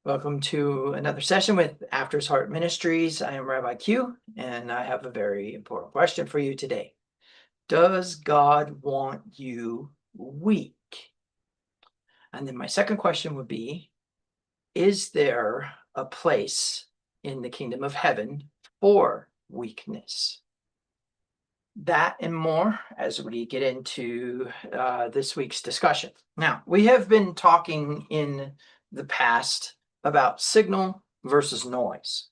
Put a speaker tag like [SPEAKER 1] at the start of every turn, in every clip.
[SPEAKER 1] Welcome to another session with After's Heart Ministries. I am Rabbi Q, and I have a very important question for you today. Does God want you weak? And then my second question would be, is there a place in the kingdom of heaven for weakness? That and more as we get into this week's discussion. Now, we have been talking in the past about signal versus noise.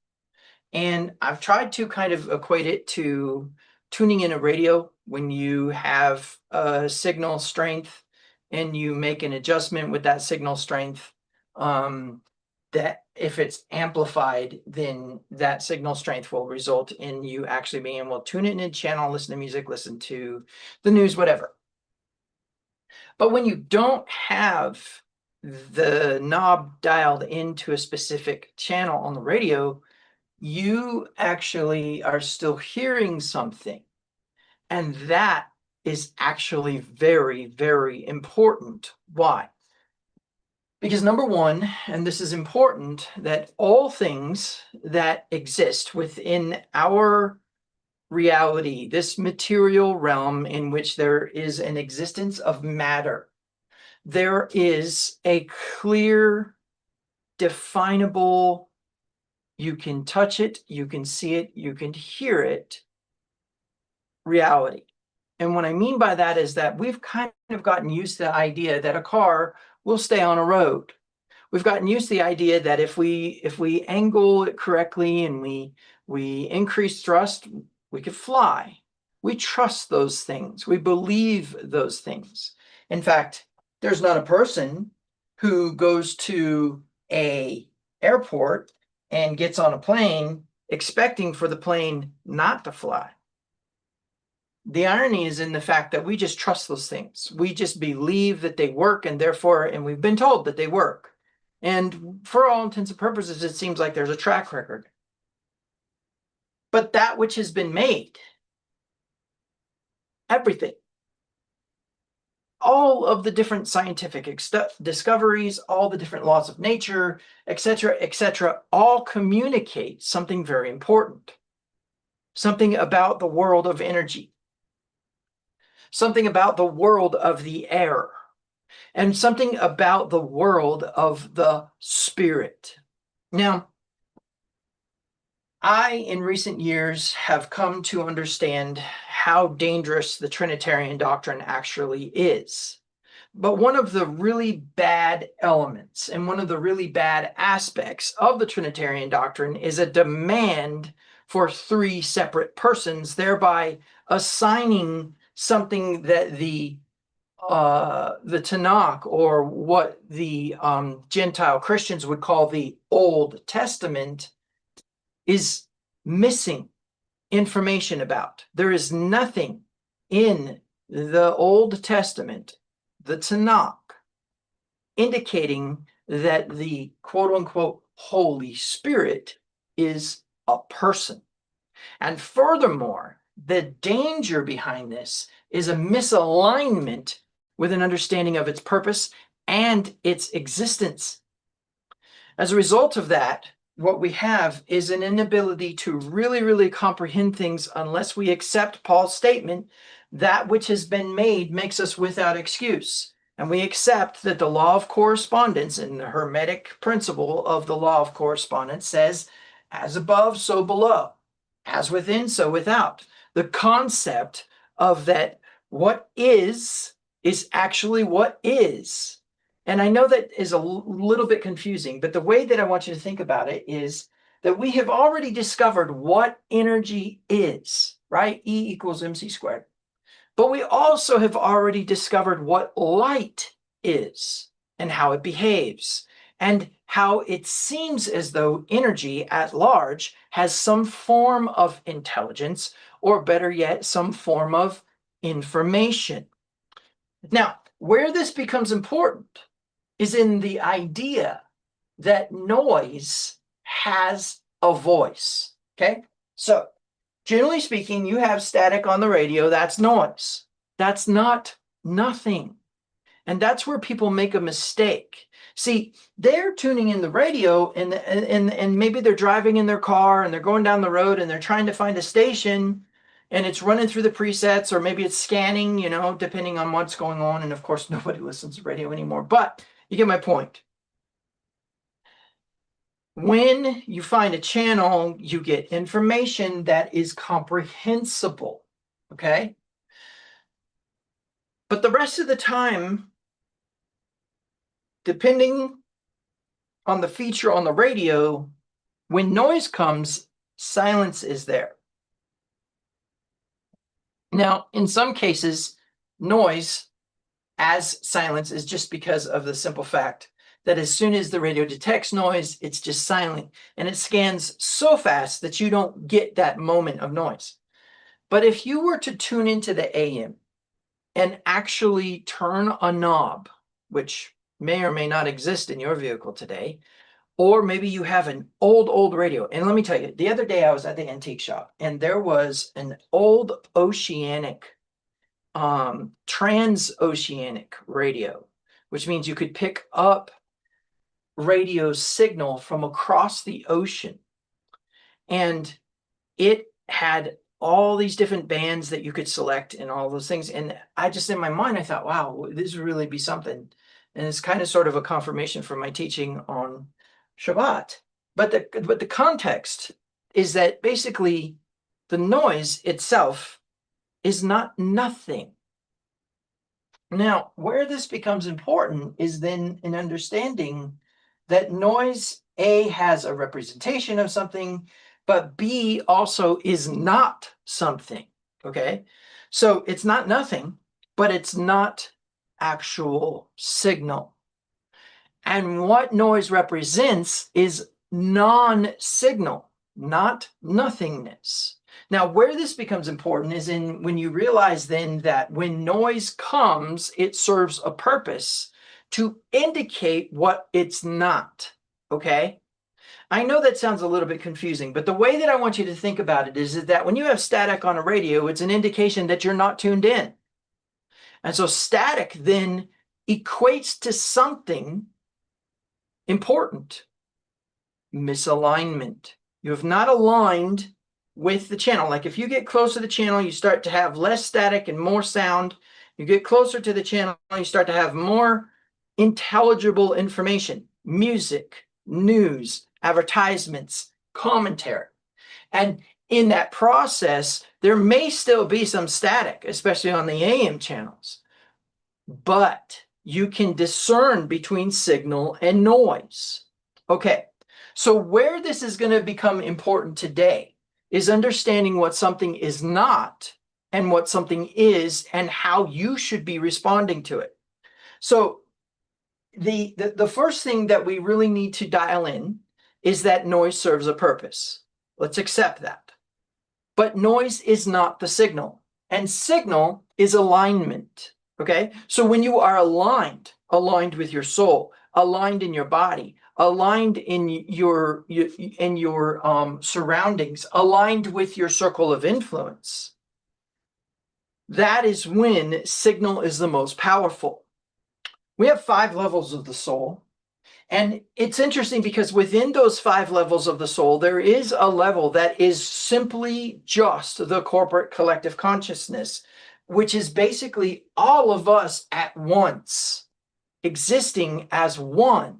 [SPEAKER 1] And I've tried to kind of equate it to tuning in a radio when you have a signal strength and you make an adjustment with that signal strength. That if it's amplified, then that signal strength will result in you actually being able to tune in a channel, listen to music, listen to the news, whatever. But when you don't have the knob dialed into a specific channel on the radio, you actually are still hearing something. And that is actually very, very important. Why? Because number one, and this is important, that all things that exist within our reality, this material realm in which there is an existence of matter, there is a clear, definable, you can touch it, you can see it, you can hear it, reality. And what I mean by that is that we've kind of gotten used to the idea that a car will stay on a road. We've gotten used to the idea that if we angle it correctly and we increase thrust, we could fly. We trust those things. We believe those things. In fact, there's not a person who goes to a airport and gets on a plane expecting for the plane not to fly. The irony is in the fact that we just trust those things. We just believe that they work, and therefore, and we've been told that they work. And for all intents and purposes, it seems like there's a track record. But that which has been made, everything, all of the different scientific discoveries, all the different laws of nature, etc., all communicate something very important. Something about the world of energy. Something about the world of the air. And something about the world of the spirit. Now, I, in recent years, have come to understand how dangerous the Trinitarian doctrine actually is. But one of the really bad elements and one of the really bad aspects of the Trinitarian doctrine is a demand for three separate persons, thereby assigning something that the Tanakh, or what the Gentile Christians would call the Old Testament, is missing information about. There is nothing in the Old Testament, the Tanakh, indicating that the quote-unquote Holy Spirit is a person. And furthermore, the danger behind this is a misalignment with an understanding of its purpose and its existence. As a result of that, what we have is an inability to really comprehend things unless we accept Paul's statement, that which has been made makes us without excuse. And we accept that the law of correspondence and the Hermetic principle of the law of correspondence says, as above, so below, as within, so without. The concept of that what is actually what is. And I know that is a little bit confusing, but the way that I want you to think about it is that we have already discovered what energy is, right? E equals mc squared. But we also have already discovered what light is and how it behaves and how it seems as though energy at large has some form of intelligence, or better yet, some form of information. Now, where this becomes important is in the idea that noise has a voice, okay? So, generally speaking, you have static on the radio, that's noise. That's not nothing. And that's where people make a mistake. See, they're tuning in the radio and maybe they're driving in their car and they're going down the road and they're trying to find a station and it's running through the presets, or maybe it's scanning, depending on what's going on. And of course, nobody listens to radio anymore, but you get my point. When you find a channel, you get information that is comprehensible, okay? But the rest of the time, depending on the feature on the radio, when noise comes, silence is there. Now, in some cases, noise as silence is just because of the simple fact that as soon as the radio detects noise, it's just silent, and it scans so fast that you don't get that moment of noise. But if you were to tune into the AM and actually turn a knob, which may or may not exist in your vehicle today, or maybe you have an old radio. And let me tell you, the other day I was at the antique shop and there was an old oceanic, transoceanic radio, which means you could pick up radio signal from across the ocean. And it had all these different bands that you could select and all those things. And I just, in my mind, I thought, wow, this would really be something. And it's kind of sort of a confirmation for my teaching on Shabbat. But the context is that basically the noise itself is not nothing. Now, where this becomes important is then in understanding that noise, A, has a representation of something, but B also is not something, okay? So it's not nothing, but it's not actual signal. And what noise represents is non-signal, not nothingness. Now, where this becomes important is in when you realize then that when noise comes, it serves a purpose to indicate what it's not, okay? I know that sounds a little bit confusing, but the way that I want you to think about it is that when you have static on a radio, it's an indication that you're not tuned in. And so static then equates to something important. Misalignment. You have not aligned with the channel. Like if you get close to the channel, you start to have less static and more sound. You get closer to the channel, you start to have more intelligible information, music, news, advertisements, commentary. And in that process, there may still be some static, especially on the AM channels, but you can discern between signal and noise. Okay, so where this is going to become important today is understanding what something is not and what something is and how you should be responding to it. So the first thing that we really need to dial in is that noise serves a purpose. Let's accept that. But noise is not the signal, and signal is alignment. Okay, so when you are aligned with your soul, aligned in your body, aligned in your surroundings, aligned with your circle of influence, that is when signal is the most powerful. We have 5 levels of the soul. And it's interesting because within those 5 levels of the soul, there is a level that is simply just the corporate collective consciousness, which is basically all of us at once, existing as one.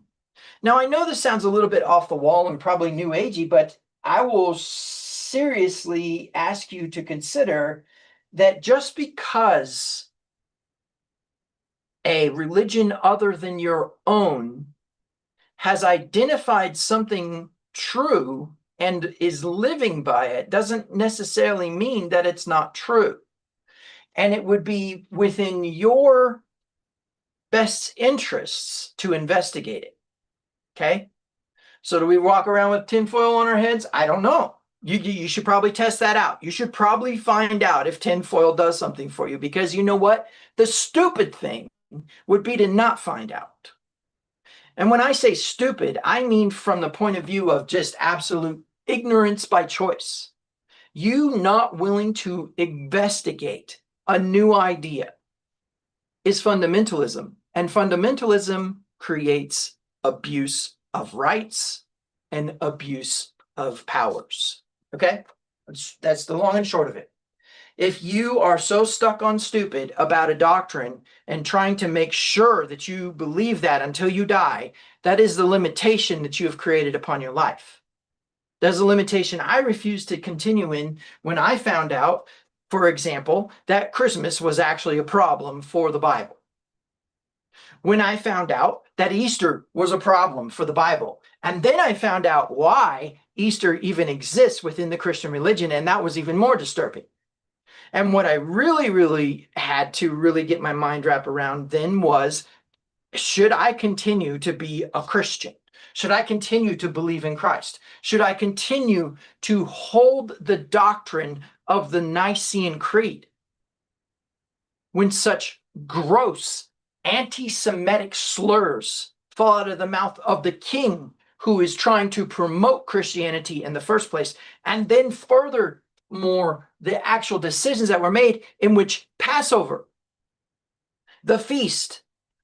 [SPEAKER 1] Now, I know this sounds a little bit off the wall and probably new agey, but I will seriously ask you to consider that just because a religion other than your own has identified something true and is living by it doesn't necessarily mean that it's not true. And it would be within your best interests to investigate it. Okay? So do we walk around with tinfoil on our heads? I don't know. You should probably test that out. You should probably find out if tinfoil does something for you, because you know what? The stupid thing would be to not find out. And when I say stupid, I mean from the point of view of just absolute ignorance by choice. You not willing to investigate a new idea is fundamentalism. And fundamentalism creates abuse of rights, and abuse of powers. Okay? That's the long and short of it. If you are so stuck on stupid about a doctrine and trying to make sure that you believe that until you die, that is the limitation that you have created upon your life. That's a limitation I refused to continue in when I found out, for example, that Christmas was actually a problem for the Bible. When I found out that Easter was a problem for the Bible. And then I found out why Easter even exists within the Christian religion, and that was even more disturbing. And what I really had to really get my mind wrapped around then was, should I continue to be a Christian? Should I continue to believe in Christ? Should I continue to hold the doctrine of the Nicene Creed when such gross anti-Semitic slurs fall out of the mouth of the king who is trying to promote Christianity in the first place, and then furthermore, the actual decisions that were made in which Passover, the feast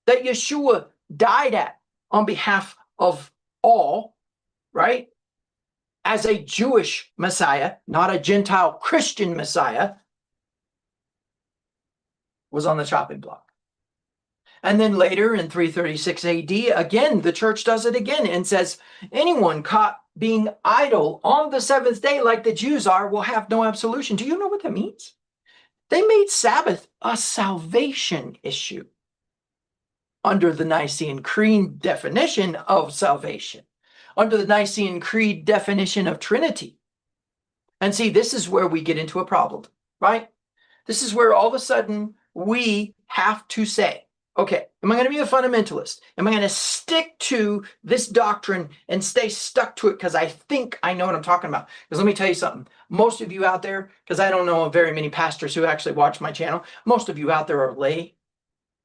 [SPEAKER 1] that Yeshua died at on behalf of all, right? As a Jewish Messiah, not a Gentile Christian Messiah, was on the chopping block. And then later in 336 AD, again, the church does it again and says, anyone caught being idle on the seventh day like the Jews are will have no absolution. Do you know what that means? They made Sabbath a salvation issue under the Nicene Creed definition of salvation, under the Nicene Creed definition of Trinity. And see, this is where we get into a problem, right? This is where all of a sudden we have to say, okay, am I going to be a fundamentalist? Am I going to stick to this doctrine and stay stuck to it because I think I know what I'm talking about? Because let me tell you something. Most of you out there, because I don't know very many pastors who actually watch my channel, most of you out there are lay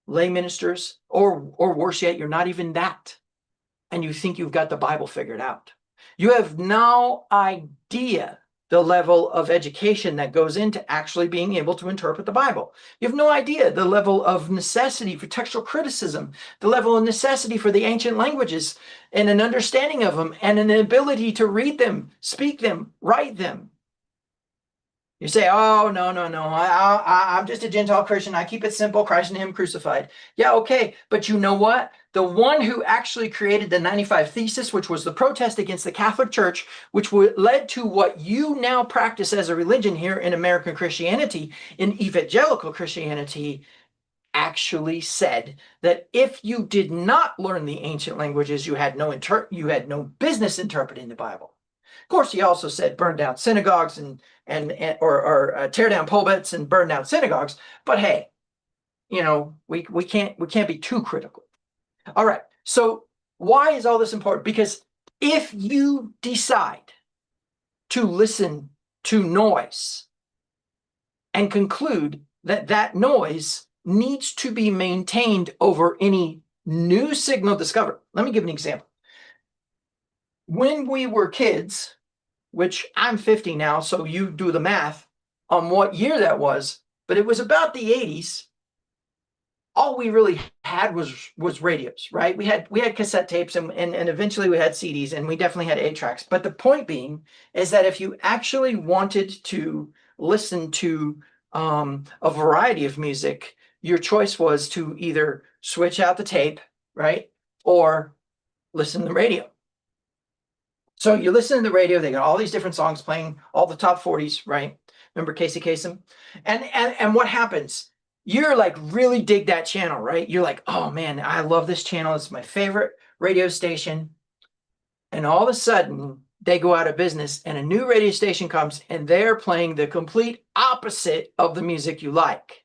[SPEAKER 1] ministers, or worse yet, you're not even that. And you think you've got the Bible figured out. You have no idea the level of education that goes into actually being able to interpret the Bible. You have no idea the level of necessity for textual criticism, the level of necessity for the ancient languages and an understanding of them and an ability to read them, speak them, write them. You say, oh, no, I'm just a Gentile Christian. I keep it simple, Christ and him crucified. Yeah, okay, but you know what? The one who actually created the 95 Thesis, which was the protest against the Catholic Church, which led to what you now practice as a religion here in American Christianity, in evangelical Christianity, actually said that if you did not learn the ancient languages, you had no business interpreting the Bible. Of course, he also said burn down synagogues or tear down pulpits and burn down synagogues. But hey, you know, we can't be too critical. All right. So why is all this important? Because if you decide to listen to noise and conclude that that noise needs to be maintained over any new signal discovered, let me give an example. When we were kids, which I'm 50 now, so you do the math on what year that was, but it was about the 80s. All we really had was radios, right? We had cassette tapes and eventually we had CDs, and we definitely had 8-tracks. But the point being is that if you actually wanted to listen to a variety of music, your choice was to either switch out the tape, right? Or listen to the radio. So you listen to the radio, they got all these different songs playing, all the top 40s, right? Remember Casey Kasem? And what happens? You're like, really dig that channel, right? You're like, oh man, I love this channel. It's my favorite radio station. And all of a sudden, they go out of business and a new radio station comes and they're playing the complete opposite of the music you like.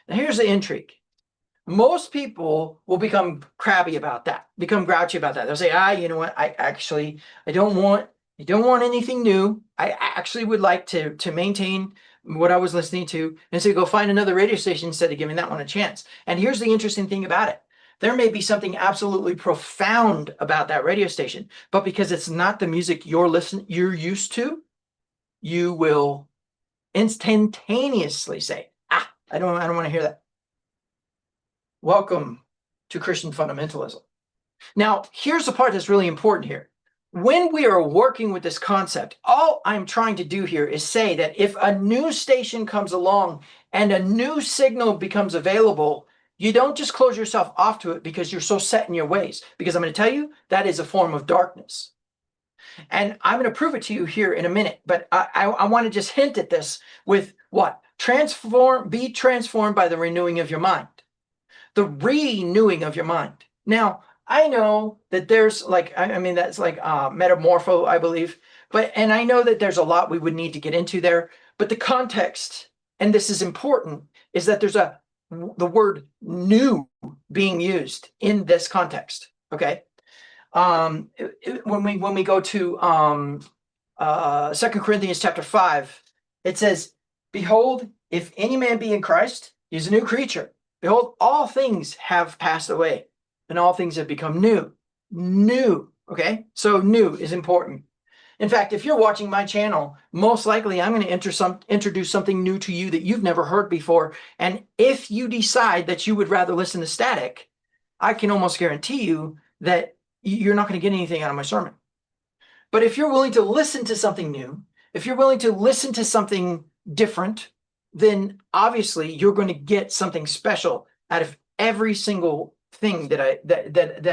[SPEAKER 1] Now here's the intrigue. Most people will become crabby about that, become grouchy about that. They'll say, you know what? I don't want anything new. I actually would like to maintain what I was listening to, and so go find another radio station instead of giving that one a chance. And here's the interesting thing about it. There may be something absolutely profound about that radio station, but because it's not the music you're used to, you will instantaneously say, I don't want to hear that. Welcome to Christian fundamentalism. Now, here's the part that's really important here. When we are working with this concept, all I'm trying to do here is say that if a new station comes along and a new signal becomes available, you don't just close yourself off to it because you're so set in your ways. Because I'm going to tell you, that is a form of darkness. And I'm going to prove it to you here in a minute. But I want to just hint at this with what? Be transformed by the renewing of your mind. The renewing of your mind. Now, I know that there's like, I mean, that's like metamorpho, I believe. And I know that there's a lot we would need to get into there. But the context, and this is important, is that there's the word new being used in this context. Okay. When we go to 2 Corinthians chapter 5, it says, behold, if any man be in Christ, he's a new creature. Behold, all things have passed away, and all things have become new. New, okay? So new is important. In fact, if you're watching my channel, most likely I'm going to introduce something new to you that you've never heard before. And if you decide that you would rather listen to static, I can almost guarantee you that you're not going to get anything out of my sermon. But if you're willing to listen to something new, if you're willing to listen to something different, then obviously you're going to get something special out of every single thing that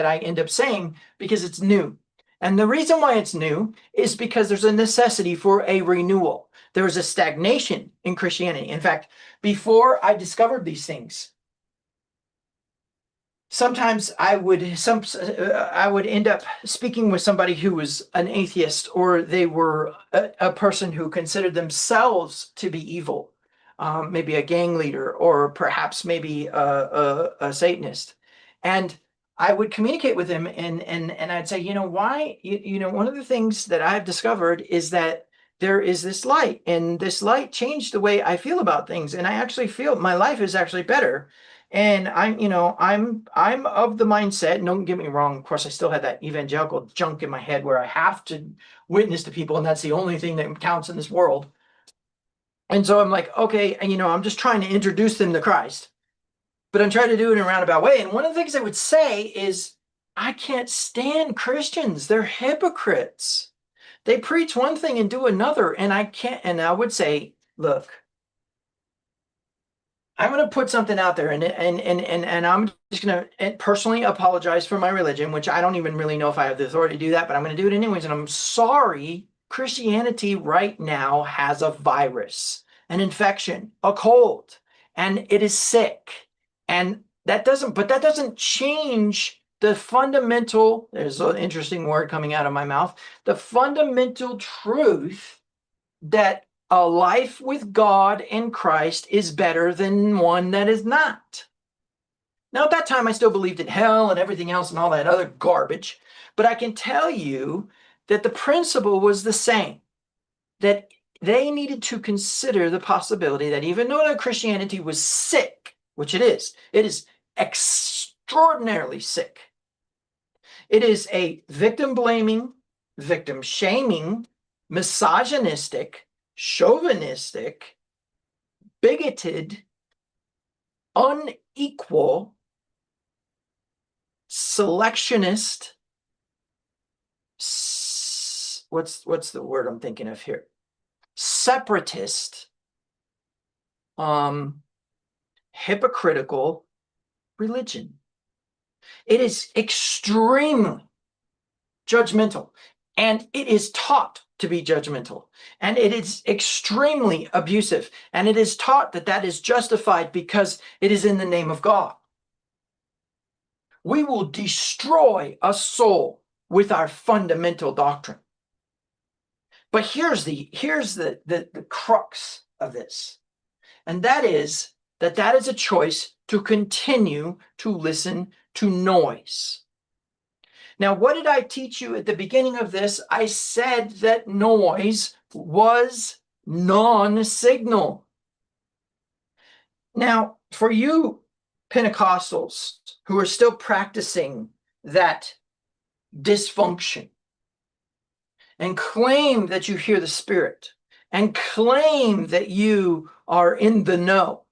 [SPEAKER 1] I end up saying, because it's new. And the reason why it's new is because there's a necessity for a renewal. There is a stagnation in Christianity. In fact, before I discovered these things, sometimes I would end up speaking with somebody who was an atheist, or they were a person who considered themselves to be evil, maybe a gang leader, or perhaps maybe a Satanist. And I would communicate with him, and I'd say, why? One of the things that I've discovered is that there is this light, and this light changed the way I feel about things, and I actually feel my life is actually better. And I'm of the mindset, don't get me wrong, of course, I still had that evangelical junk in my head where I have to witness to people, and that's the only thing that counts in this world. And so I'm like, okay, I'm just trying to introduce them to Christ, but I'm trying to do it in a roundabout way. And one of the things I would say is, I can't stand Christians. They're hypocrites. They preach one thing and do another, and I can't. And I would say, look, I'm going to put something out there, and I'm just going to personally apologize for my religion, which I don't even really know if I have the authority to do that, but I'm going to do it anyways. And I'm sorry, Christianity right now has a virus, an infection, a cold, and it is sick. And that doesn't change the fundamental, there's an interesting word coming out of my mouth, the fundamental truth that a life with God and Christ is better than one that is not. Now, at that time, I still believed in hell and everything else and all that other garbage, but I can tell you that the principle was the same, that they needed to consider the possibility that even though their Christianity was sick, which it is extraordinarily sick. It is a victim-blaming, victim-shaming, misogynistic, chauvinistic, bigoted, unequal, selectionist, what's the word I'm thinking of here? Separatist, hypocritical religion. It is extremely judgmental, and it is taught to be judgmental, and it is extremely abusive, and it is taught that that is justified because it is in the name of God. We will destroy a soul with our fundamental doctrine. But here's the crux of this, and that is a choice to continue to listen to noise. Now, what did I teach you at the beginning of this? I said that noise was non-signal. Now, for you Pentecostals who are still practicing that dysfunction and claim that you hear the Spirit and claim that you are in the know,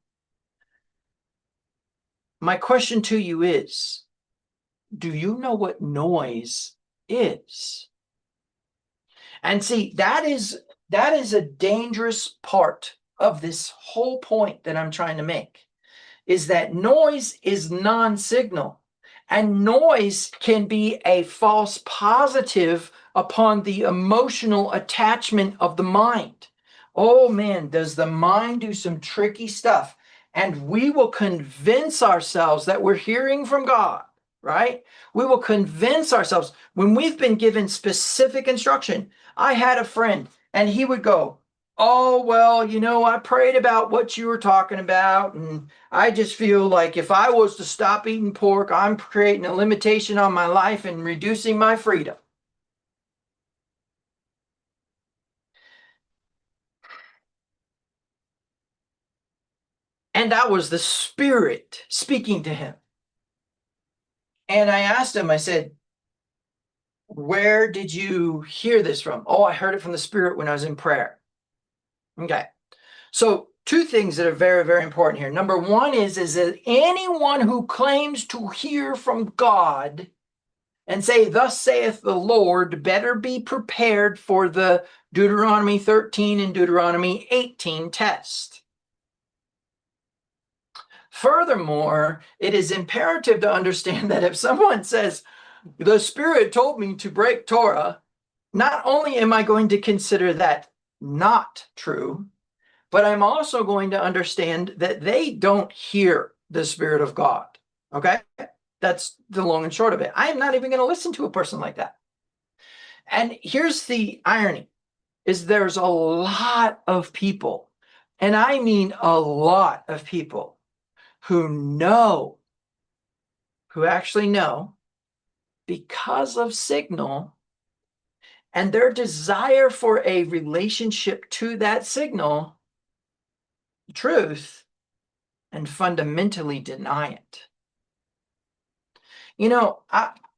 [SPEAKER 1] my question to you is, do you know what noise is? And see, that is a dangerous part of this whole point that I'm trying to make, is that noise is non-signal, and noise can be a false positive upon the emotional attachment of the mind. Oh man, does the mind do some tricky stuff? And we will convince ourselves that we're hearing from God, right? We will convince ourselves when we've been given specific instruction. I had a friend and he would go, "Oh, well, I prayed about what you were talking about, and I just feel like if I was to stop eating pork, I'm creating a limitation on my life and reducing my freedom." And that was the Spirit speaking to him. And I asked him, I said, "Where did you hear this from?" "Oh, I heard it from the Spirit when I was in prayer." Okay. So two things that are very, very important here. Number one is that anyone who claims to hear from God and say, "Thus saith the Lord," better be prepared for the Deuteronomy 13 and Deuteronomy 18 test. Furthermore, it is imperative to understand that if someone says, "The Spirit told me to break Torah," not only am I going to consider that not true, but I'm also going to understand that they don't hear the Spirit of God. Okay? That's the long and short of it. I am not even going to listen to a person like that. And here's the irony, is there's a lot of people, and I mean a lot of people, who actually know, because of signal and their desire for a relationship to that signal, truth, and fundamentally deny it.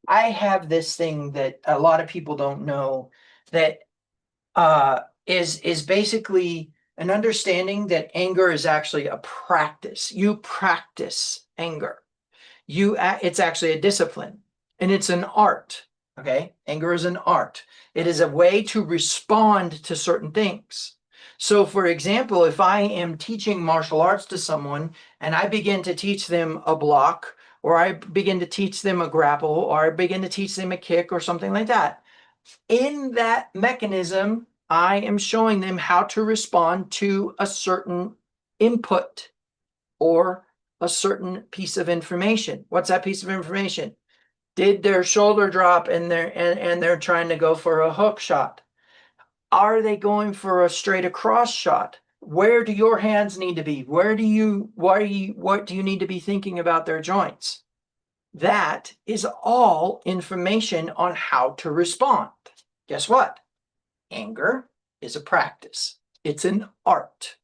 [SPEAKER 1] I have this thing that a lot of people don't know, that is basically an understanding that anger is actually a practice. You practice anger. It's actually a discipline, and it's an art. Okay, anger is an art. It is a way to respond to certain things. So, for example, if I am teaching martial arts to someone and I begin to teach them a block, or I begin to teach them a grapple, or I begin to teach them a kick or something like that, in that mechanism, I am showing them how to respond to a certain input or a certain piece of information. What's that piece of information? Did their shoulder drop and they're trying to go for a hook shot? Are they going for a straight across shot? Where do your hands need to be? What do you need to be thinking about their joints? That is all information on how to respond. Guess what? Anger is a practice. It's an art.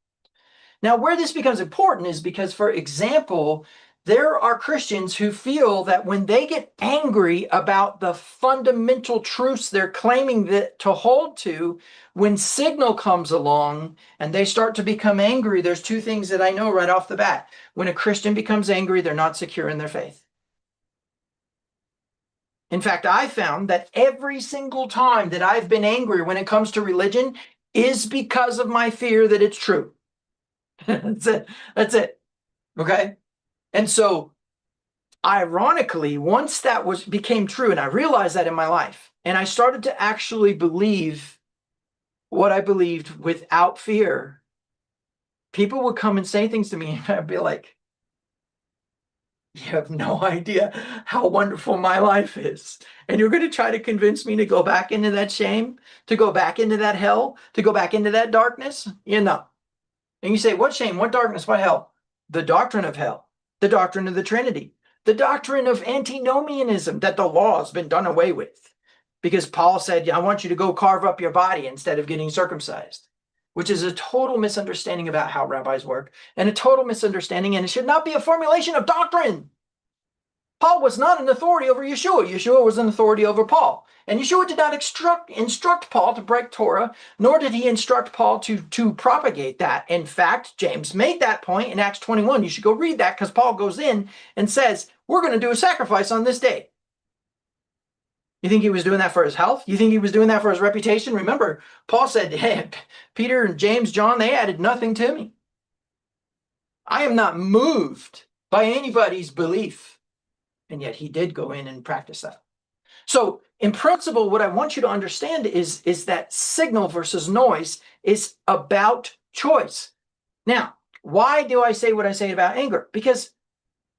[SPEAKER 1] Now, where this becomes important is because, for example, there are Christians who feel that when they get angry about the fundamental truths they're claiming to hold to, when signal comes along and they start to become angry, there's two things that I know right off the bat. When a Christian becomes angry, they're not secure in their faith. In fact, I found that every single time that I've been angry when it comes to religion is because of my fear that it's true. That's it. That's it. Okay. And so, ironically, once that became true, and I realized that in my life, and I started to actually believe what I believed without fear, people would come and say things to me, and I'd be like, "You have no idea how wonderful my life is. And you're going to try to convince me to go back into that shame, to go back into that hell, to go back into that darkness?" And you say, "What shame? What darkness? What hell?" The doctrine of hell, the doctrine of the Trinity, the doctrine of antinomianism, that the law has been done away with. Because Paul said, "I want you to go carve up your body instead of getting circumcised," which is a total misunderstanding about how rabbis work, and a total misunderstanding, and it should not be a formulation of doctrine. Paul was not an authority over Yeshua. Yeshua was an authority over Paul. And Yeshua did not instruct Paul to break Torah, nor did he instruct Paul to propagate that. In fact, James made that point in Acts 21. You should go read that, because Paul goes in and says, "We're going to do a sacrifice on this day." You think he was doing that for his health? You think he was doing that for his reputation? Remember, Paul said, hey, Peter and James, John, they added nothing to me. I am not moved by anybody's belief. And yet he did go in and practice that. So in principle, what I want you to understand is that signal versus noise is about choice. Now, why do I say what I say about anger? Because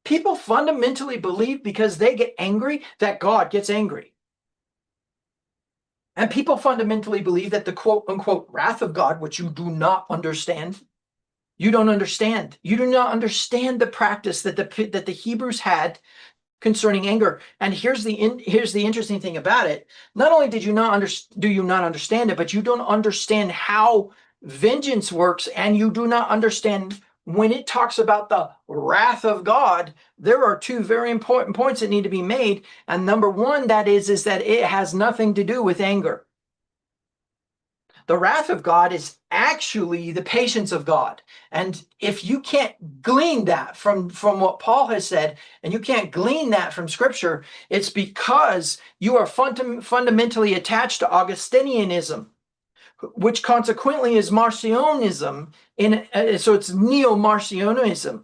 [SPEAKER 1] people fundamentally believe because they get angry that God gets angry. And people fundamentally believe that the quote unquote wrath of God, which you do not understand, you don't understand. You do not understand the practice that the Hebrews had concerning anger. And here's the interesting thing about it. Not only do you not understand it, but you don't understand how vengeance works, and you do not understand when it talks about the wrath of God. There are two very important points that need to be made. And number one, that is that it has nothing to do with anger. The wrath of God is actually the patience of God. And if you can't glean that from what Paul has said, and you can't glean that from Scripture, it's because you are fundamentally attached to Augustinianism, which consequently is Marcionism. So it's neo-Marcionism.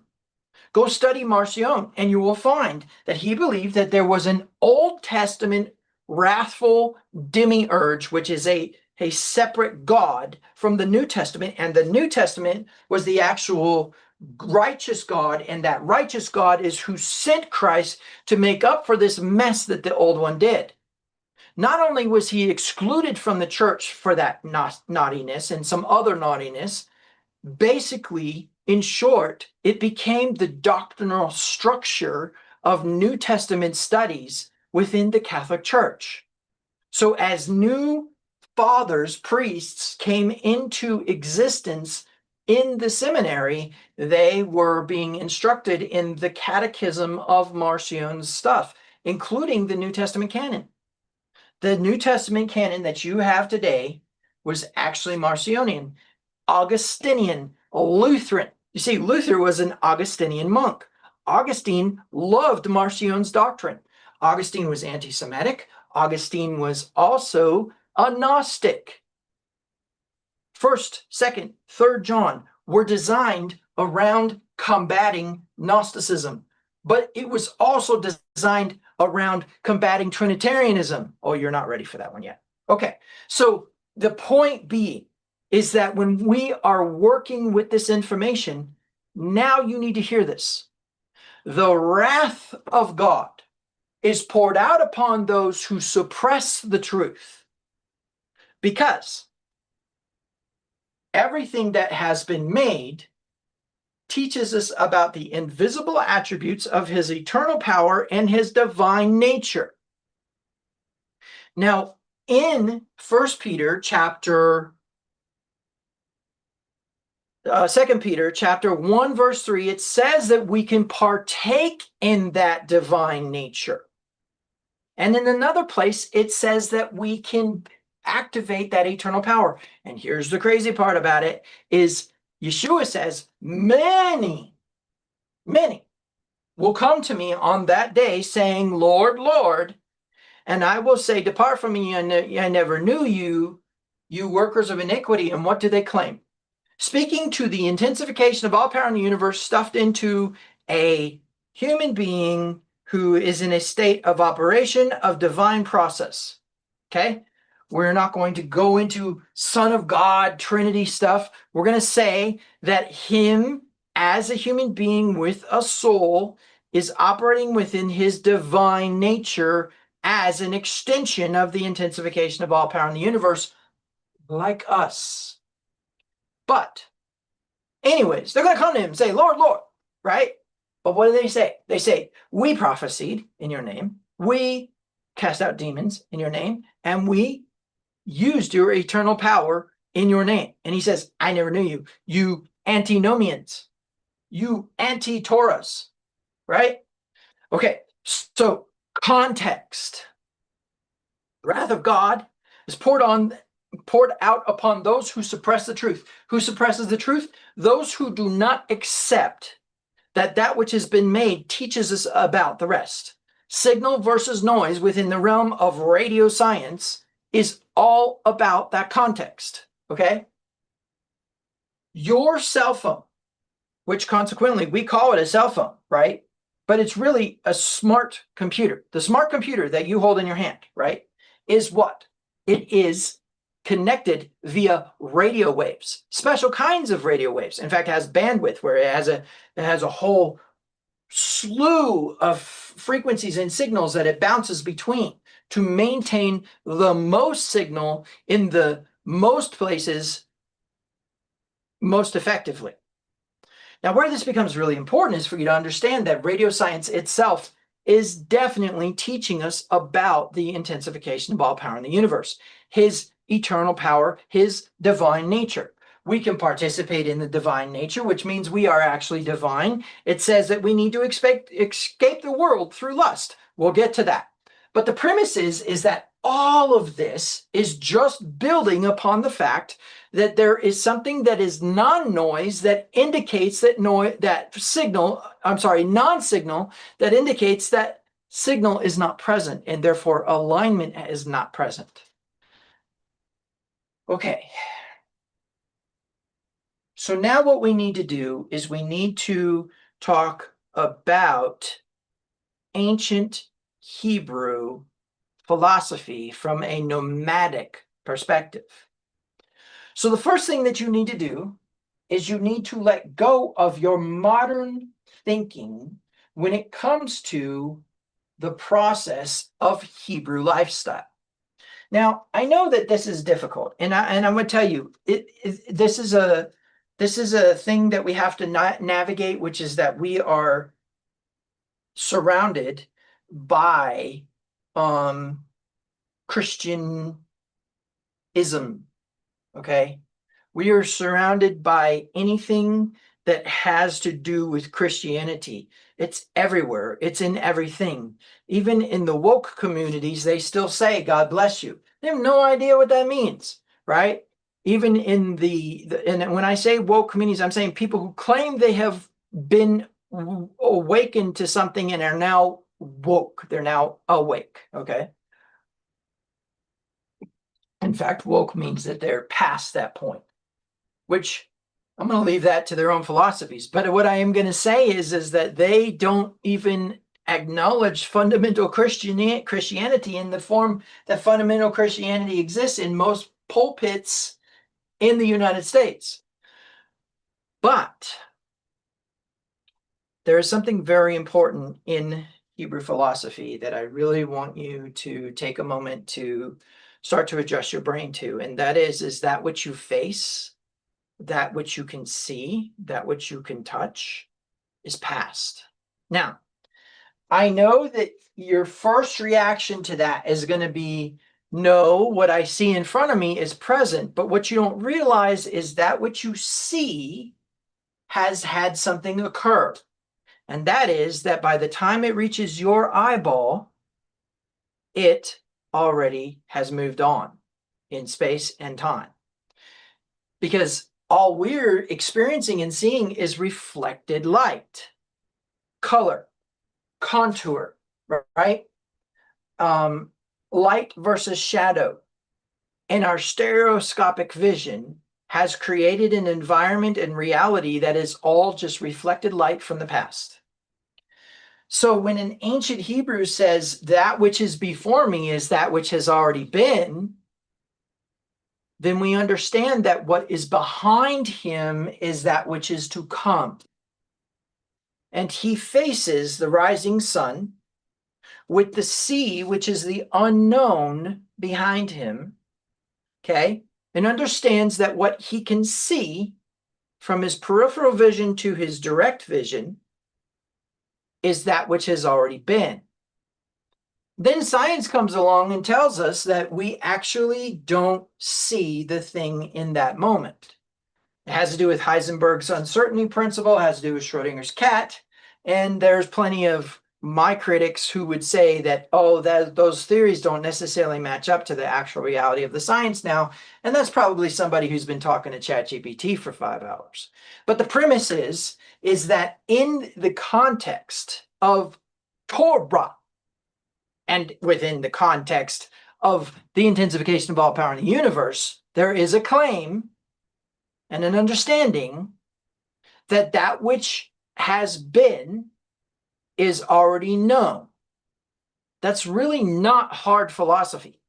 [SPEAKER 1] Go study Marcion, and you will find that he believed that there was an Old Testament wrathful demiurge, which is a separate God from the New Testament, and the New Testament was the actual righteous God, and that righteous God is who sent Christ to make up for this mess that the old one did. Not only was he excluded from the church for that naughtiness and some other naughtiness, basically, in short, it became the doctrinal structure of New Testament studies within the Catholic Church. So as new fathers, priests came into existence in the seminary, they were being instructed in the catechism of Marcion's stuff, including the New Testament canon. The New Testament canon that you have today was actually Marcionian, Augustinian, Lutheran. You see, Luther was an Augustinian monk. Augustine loved Marcion's doctrine. Augustine was anti-Semitic. Augustine was also a Gnostic. 1st, 2nd, 3rd John were designed around combating Gnosticism, but it was also designed around combating Trinitarianism. Oh, you're not ready for that one yet. Okay, so the point being is that when we are working with this information, now you need to hear this. The wrath of God is poured out upon those who suppress the truth, because everything that has been made teaches us about the invisible attributes of his eternal power and his divine nature. Now, in 2 Peter chapter 1 verse 3, it says that we can partake in that divine nature. And in another place, it says that we can activate that eternal power. And here's the crazy part about it is Yeshua says, many will come to me on that day saying, Lord, Lord, and I will say, depart from me, I never knew you, you workers of iniquity. And what do they claim? Speaking to the intensification of all power in the universe stuffed into a human being who is in a state of operation of divine process. Okay? We're not going to go into Son of God, Trinity stuff. We're going to say that him as a human being with a soul is operating within his divine nature as an extension of the intensification of all power in the universe, like us. But anyways, they're going to come to him and say, Lord, Lord, right? But what do they say? They say, we prophesied in your name. We cast out demons in your name. And we used your eternal power in your name. And he says, I never knew you. You antinomians. You anti-Torahs. Right? Okay. So context. The wrath of God is poured out upon those who suppress the truth. Who suppresses the truth? Those who do not accept that which has been made teaches us about the rest. signal versus noise within the realm of radio science is all about that context, okay? Your cell phone, which consequently we call it a cell phone, right? But it's really a smart computer. The smart computer that you hold in your hand, right, is what? It is connected via radio waves, special kinds of radio waves. In fact, it has bandwidth where it has a whole slew of frequencies and signals that it bounces between to maintain the most signal in the most places most effectively. Now, where this becomes really important is for you to understand that radio science itself is definitely teaching us about the intensification of all power in the universe, his eternal power, his divine nature. We can participate in the divine nature, which means we are actually divine. It says that we need to escape the world through lust. We'll get to that. But the premise is that all of this is just building upon the fact that there is something that is non-noise that indicates that non-signal that indicates that signal is not present, and therefore alignment is not present. Okay. So now what we need to do is we need to talk about ancient Hebrew philosophy from a nomadic perspective. So the first thing that you need to do is you need to let go of your modern thinking when it comes to the process of Hebrew lifestyle. Now, I know that this is difficult, and I'm going to tell you, this is a thing that we have to navigate, which is that we are surrounded by Christianism. Okay, we are surrounded by anything that has to do with Christianity. It's everywhere. It's in everything. Even in the woke communities, they still say, God bless you. They have no idea what that means, right? Even in and when I say woke communities, I'm saying people who claim they have been awakened to something and are now woke. They're now awake, okay? In fact, woke means that they're past that point, which I'm going to leave that to their own philosophies. But what I am going to say is that they don't even acknowledge fundamental Christianity in the form that fundamental Christianity exists in most pulpits in the United States. But there is something very important in Hebrew philosophy that I really want you to take a moment to start to adjust your brain to, and that is that which you face, that which you can see, that which you can touch is past. Now, I know that your first reaction to that is going to be, no, what I see in front of me is present, but what you don't realize is that what you see has had something occur. And that is that by the time it reaches your eyeball, it already has moved on in space and time. Because all we're experiencing and seeing is reflected light, color, contour, right? Light versus shadow. And our stereoscopic vision has created an environment and reality that is all just reflected light from the past. So when an ancient Hebrew says that which is before me is that which has already been, then we understand that what is behind him is that which is to come. And he faces the rising sun with the sea, which is the unknown, behind him, okay? And understands that what he can see from his peripheral vision to his direct vision is that which has already been. Then science comes along and tells us that we actually don't see the thing in that moment. It has to do with Heisenberg's uncertainty principle, it has to do with Schrodinger's cat, and there's plenty of my critics who would say that, oh, those theories don't necessarily match up to the actual reality of the science now, and that's probably somebody who's been talking to ChatGPT for 5 hours. But the premise is that in the context of Torah, and within the context of the intensification of all power in the universe, there is a claim and an understanding that that which has been is already known. That's really not hard philosophy.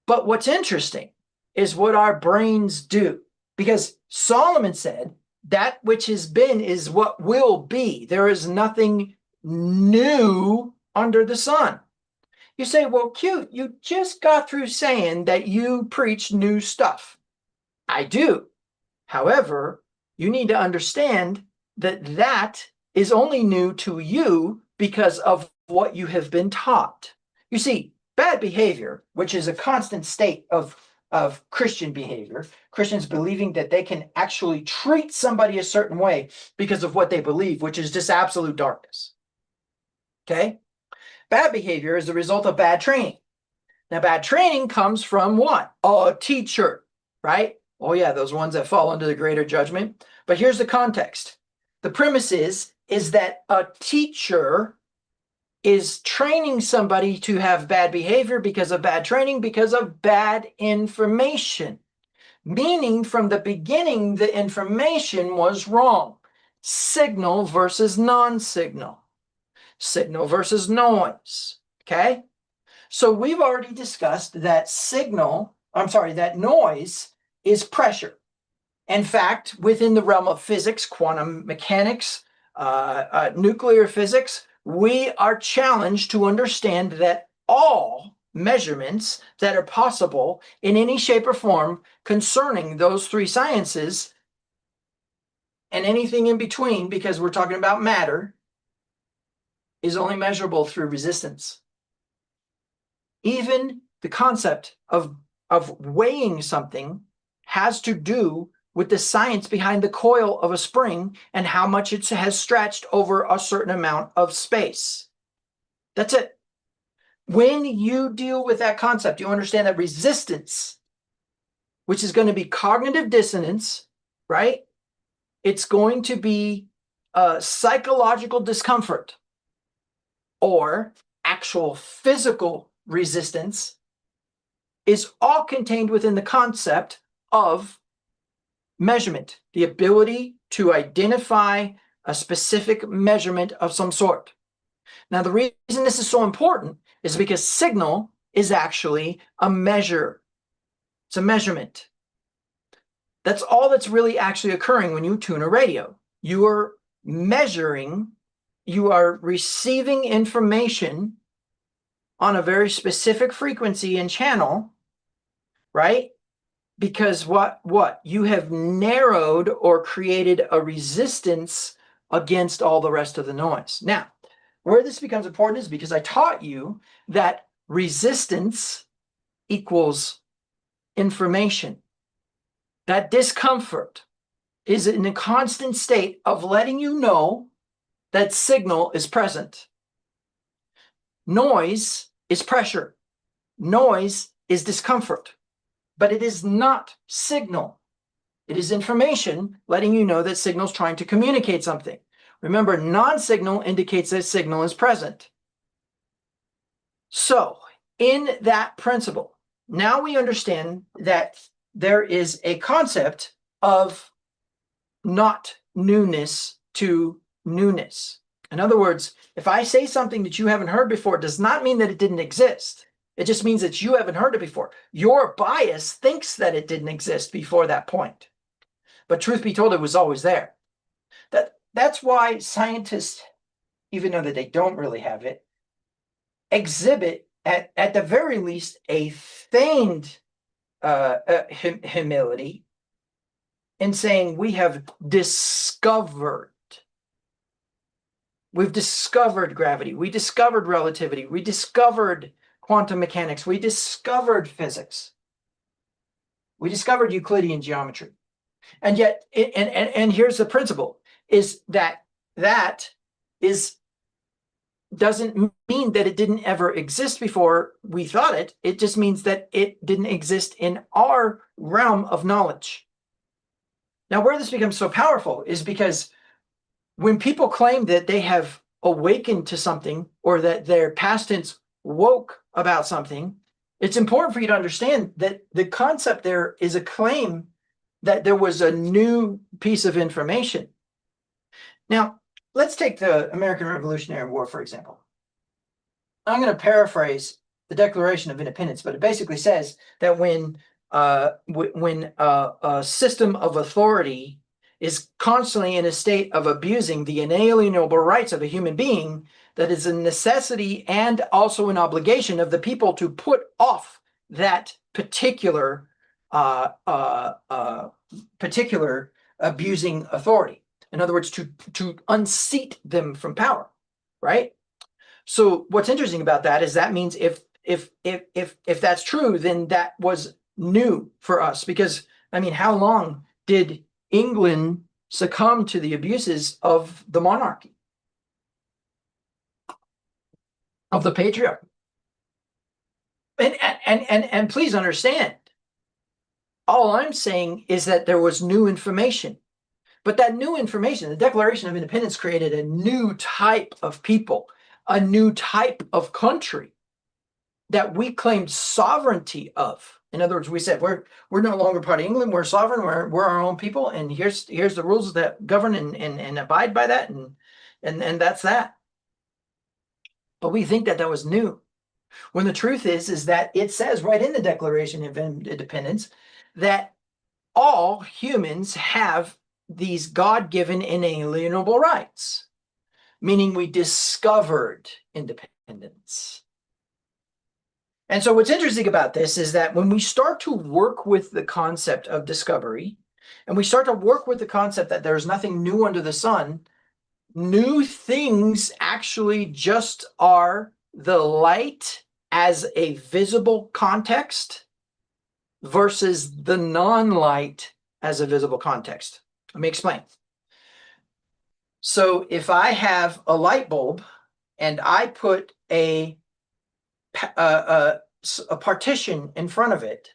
[SPEAKER 1] But what's interesting is what our brains do. Because Solomon said, that which has been is what will be. There is nothing new under the sun. You say, well, cute, you just got through saying that you preach new stuff. I do. However, you need to understand that that is only new to you because of what you have been taught. You see, bad behavior, which is a constant state of Christian behavior, Christians believing that they can actually treat somebody a certain way because of what they believe, which is just absolute darkness. Okay? Bad behavior is the result of bad training. Now, bad training comes from what? A teacher, right? Oh yeah, those ones that fall under the greater judgment. But here's the context. The premise is that a teacher is training somebody to have bad behavior because of bad training, because of bad information. Meaning from the beginning, the information was wrong. Signal versus non-signal. Signal versus noise. Okay? So we've already discussed that that noise is pressure. In fact, within the realm of physics, quantum mechanics, nuclear physics, we are challenged to understand that all measurements that are possible in any shape or form concerning those three sciences and anything in between, because we're talking about matter, is only measurable through resistance. Even the concept of weighing something has to do with the science behind the coil of a spring and how much it has stretched over a certain amount of space. That's it. When you deal with that concept, you understand that resistance, which is going to be cognitive dissonance, right? It's going to be psychological discomfort or actual physical resistance, is all contained within the concept of measurement, the ability to identify a specific measurement of some sort. Now, the reason this is so important is because signal is actually a measure. It's a measurement. That's all that's really actually occurring when you tune a radio. You are measuring, you are receiving information on a very specific frequency and channel, right? Because what? You have narrowed or created a resistance against all the rest of the noise. Now, where this becomes important is because I taught you that resistance equals information. That discomfort is in a constant state of letting you know that signal is present. Noise is pressure. Noise is discomfort. But it is not signal. It is information letting you know that signal is trying to communicate something. Remember, non-signal indicates that signal is present. So, in that principle, now we understand that there is a concept of not newness to newness. In other words, if I say something that you haven't heard before, it does not mean that it didn't exist. It just means that you haven't heard it before. Your bias thinks that it didn't exist before that point. But truth be told, it was always there. That's why scientists, even though that they don't really have it, exhibit at the very least a feigned humility in saying we have discovered. We've discovered gravity. We discovered relativity. We discovered quantum mechanics. We discovered physics. We discovered Euclidean geometry. And yet, and here's the principle, is that doesn't mean that it didn't ever exist before we thought it. It just means that it didn't exist in our realm of knowledge. Now, where this becomes so powerful is because when people claim that they have awakened to something, or that their past tense woke about something, it's important for you to understand that the concept there is a claim that there was a new piece of information. Now, let's take the American Revolutionary War, for example. I'm going to paraphrase the Declaration of Independence, but it basically says that when a system of authority is constantly in a state of abusing the inalienable rights of a human being, that is a necessity and also an obligation of the people to put off that particular abusing authority. In other words, to unseat them from power, right? So what's interesting about that is that means if that's true, then that was new for us, because I mean, how long did England succumb to the abuses of the monarchy, of the patriarchy? And please understand, all I'm saying is that there was new information. But that new information, the Declaration of Independence, created a new type of people, a new type of country that we claimed sovereignty of. In other words, we said we're no longer part of England. We're sovereign. We're our own people, and here's the rules that govern and abide by that, and that's that. But we think that was new, when the truth is that it says right in the Declaration of Independence that all humans have these God-given inalienable rights, meaning we discovered independence. And so what's interesting about this is that when we start to work with the concept of discovery, and we start to work with the concept that there's nothing new under the sun, new things actually just are the light as a visible context versus the non-light as a visible context. Let me explain. So if I have a light bulb and I put a partition in front of it,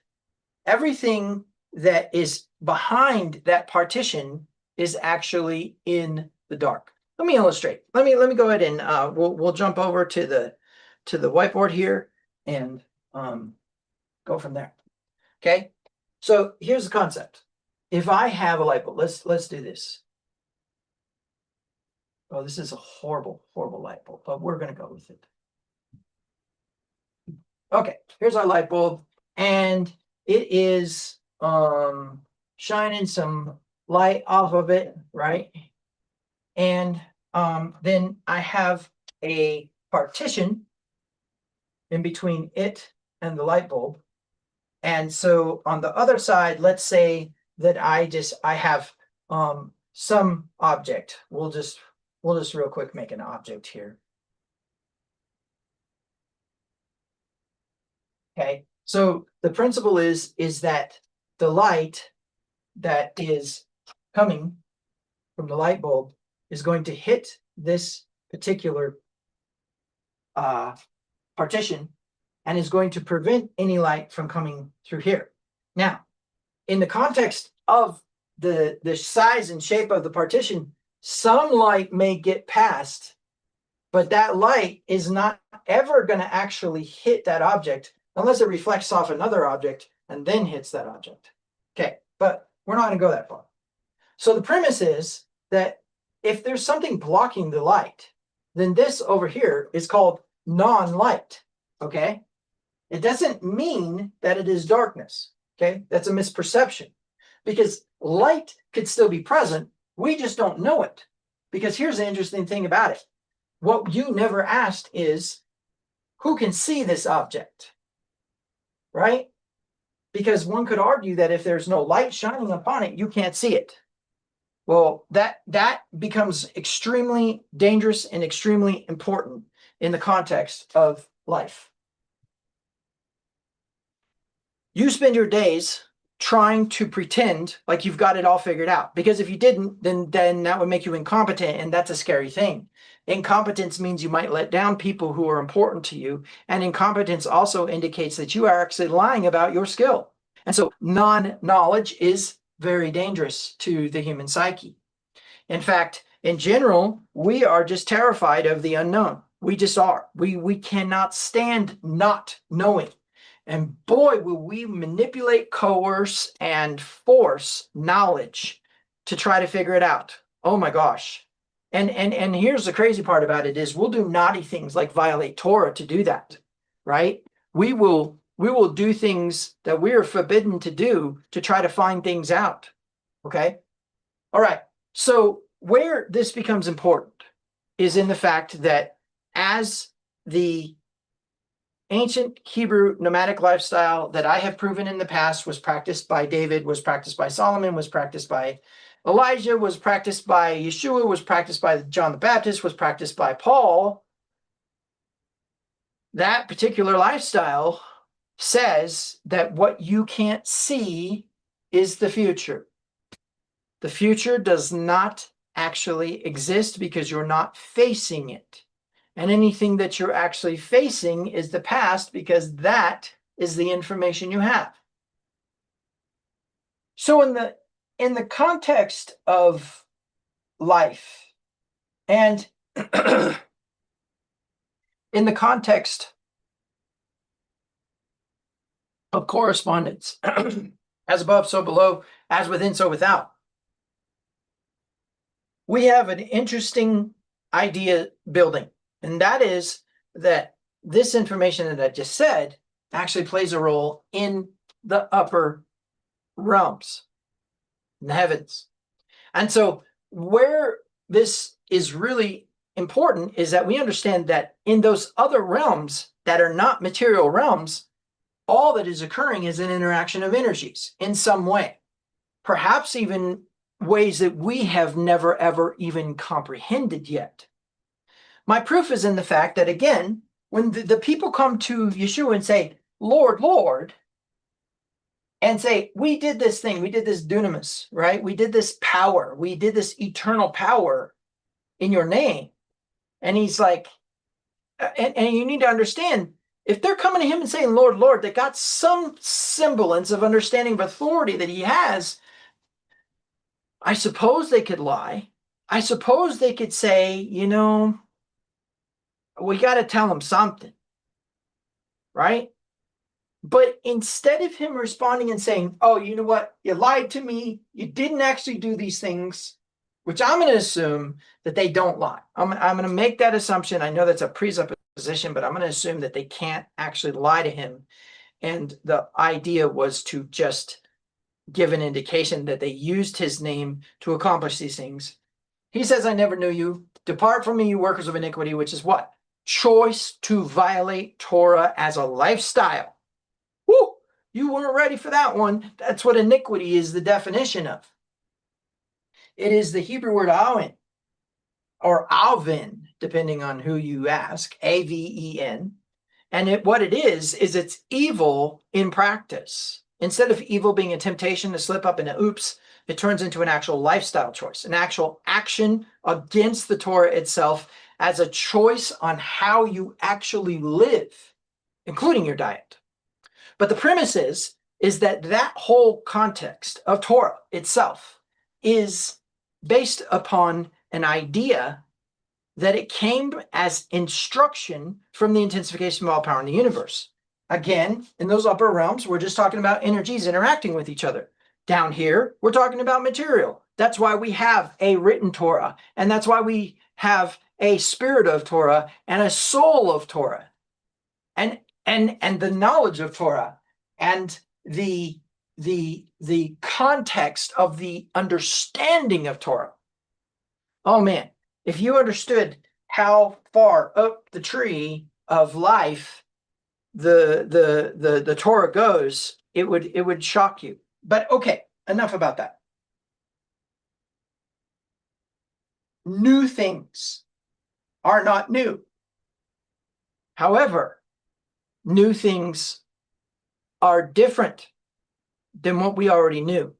[SPEAKER 1] everything that is behind that partition is actually in the dark. Let me illustrate. Let me go ahead and we'll jump over to the whiteboard here and go from there. Okay. So here's the concept. If I have a light bulb, let's do this. Oh, this is a horrible light bulb, but we're going to go with it. Okay, here's our light bulb, and it is shining some light off of it, right? And then I have a partition in between it and the light bulb. And so on the other side, let's say that I have some object. We'll just real quick make an object here. Okay, so the principle is that the light that is coming from the light bulb is going to hit this particular partition and is going to prevent any light from coming through here. Now, in the context of the size and shape of the partition, some light may get past, but that light is not ever going to actually hit that object unless it reflects off another object and then hits that object. Okay, but we're not going to go that far. So the premise is that if there's something blocking the light, then this over here is called non-light, okay? It doesn't mean that it is darkness, okay? That's a misperception, because light could still be present. We just don't know it, because here's the interesting thing about it. What you never asked is, who can see this object? Right? Because one could argue that if there's no light shining upon it, you can't see it. Well, that becomes extremely dangerous and extremely important in the context of life. You spend your days trying to pretend like you've got it all figured out, because if you didn't, then that would make you incompetent, and that's a scary thing. Incompetence means you might let down people who are important to you, and incompetence also indicates that you are actually lying about your skill. And so non-knowledge is very dangerous to the human psyche. In fact, In general, we are just terrified of the unknown. We just are. We cannot stand not knowing. And boy, will we manipulate, coerce, and force knowledge to try to figure it out. Oh my gosh. And here's the crazy part about it is we'll do naughty things like violate Torah to do that, right? We will do things that we are forbidden to do to try to find things out. Okay? All right. So where this becomes important is in the fact that as the ancient Hebrew nomadic lifestyle that I have proven in the past was practiced by David, was practiced by Solomon, was practiced by Elijah, was practiced by Yeshua, was practiced by John the Baptist, was practiced by Paul. That particular lifestyle says that what you can't see is the future. The future does not actually exist because you're not facing it. And anything that you're actually facing is the past because that is the information you have. So in the context of life and in the context of correspondence, as above, so below, as within, so without, we have an interesting idea building. And that is that this information that I just said actually plays a role in the upper realms, in the heavens. And so where this is really important is that we understand that in those other realms that are not material realms, all that is occurring is an interaction of energies in some way, perhaps even ways that we have never ever even comprehended yet. My proof is in the fact that, again, when the people come to Yeshua and say, Lord, Lord, and say, we did this thing, we did this dunamis, right? We did this power, we did this eternal power in your name. And he's like, and you need to understand, if they're coming to him and saying, Lord, Lord, they got some semblance of understanding of authority that he has. I suppose they could lie. I suppose they could say, you know, we got to tell him something, right? But instead of him responding and saying, oh, you know what? You lied to me. You didn't actually do these things, which I'm going to assume that they don't lie. I'm going to make that assumption. I know that's a presupposition, but I'm going to assume that they can't actually lie to him. And the idea was to just give an indication that they used his name to accomplish these things. He says, I never knew you. Depart from me, you workers of iniquity, which is what? Choice to violate Torah as a lifestyle. Woo! You weren't ready for that one. That's what iniquity is the definition of. It is the Hebrew word awin, or alvin, depending on who you ask, A-V-E-N. And what it is it's evil in practice. Instead of evil being a temptation to slip up in an oops, it turns into an actual lifestyle choice, an actual action against the Torah itself as a choice on how you actually live, including your diet. But the premise is that whole context of Torah itself is based upon an idea that it came as instruction from the intensification of all power in the universe. Again, in those upper realms, we're just talking about energies interacting with each other. Down here, we're talking about material. That's why we have a written Torah, and that's why we have a spirit of Torah and a soul of Torah, and the knowledge of Torah, and the context of the understanding of Torah. Oh man, if you understood how far up the tree of life the Torah goes, it would shock you. But okay, enough about that. New things are not new. However, new things are different than what we already knew.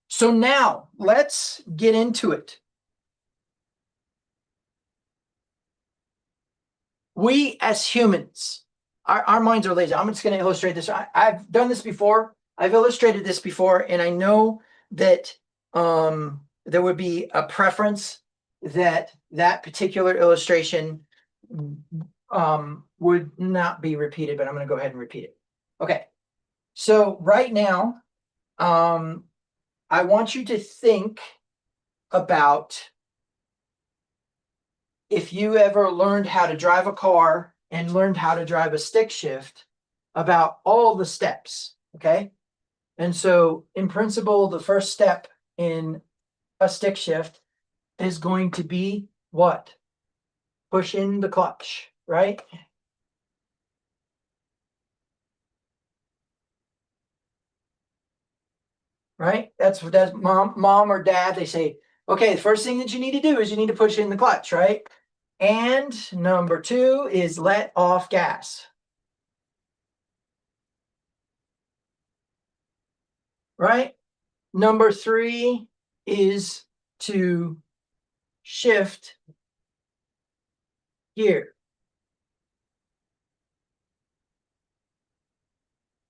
[SPEAKER 1] So now let's get into it. We as humans, our minds are lazy. I'm just going to illustrate this. I've done this before. I've illustrated this before, and I know that there would be a preference that that particular illustration would not be repeated, but I'm going to go ahead and repeat it. Okay. So right now, I want you to think about if you ever learned how to drive a car and learned how to drive a stick shift, about all the steps, okay? And so in principle, the first step in a stick shift is going to be what? Push in the clutch, right? Right? That's mom or dad, they say, okay, the first thing that you need to do is you need to push in the clutch, right? And number 2 is let off gas. Right? Number 3 is to shift gear.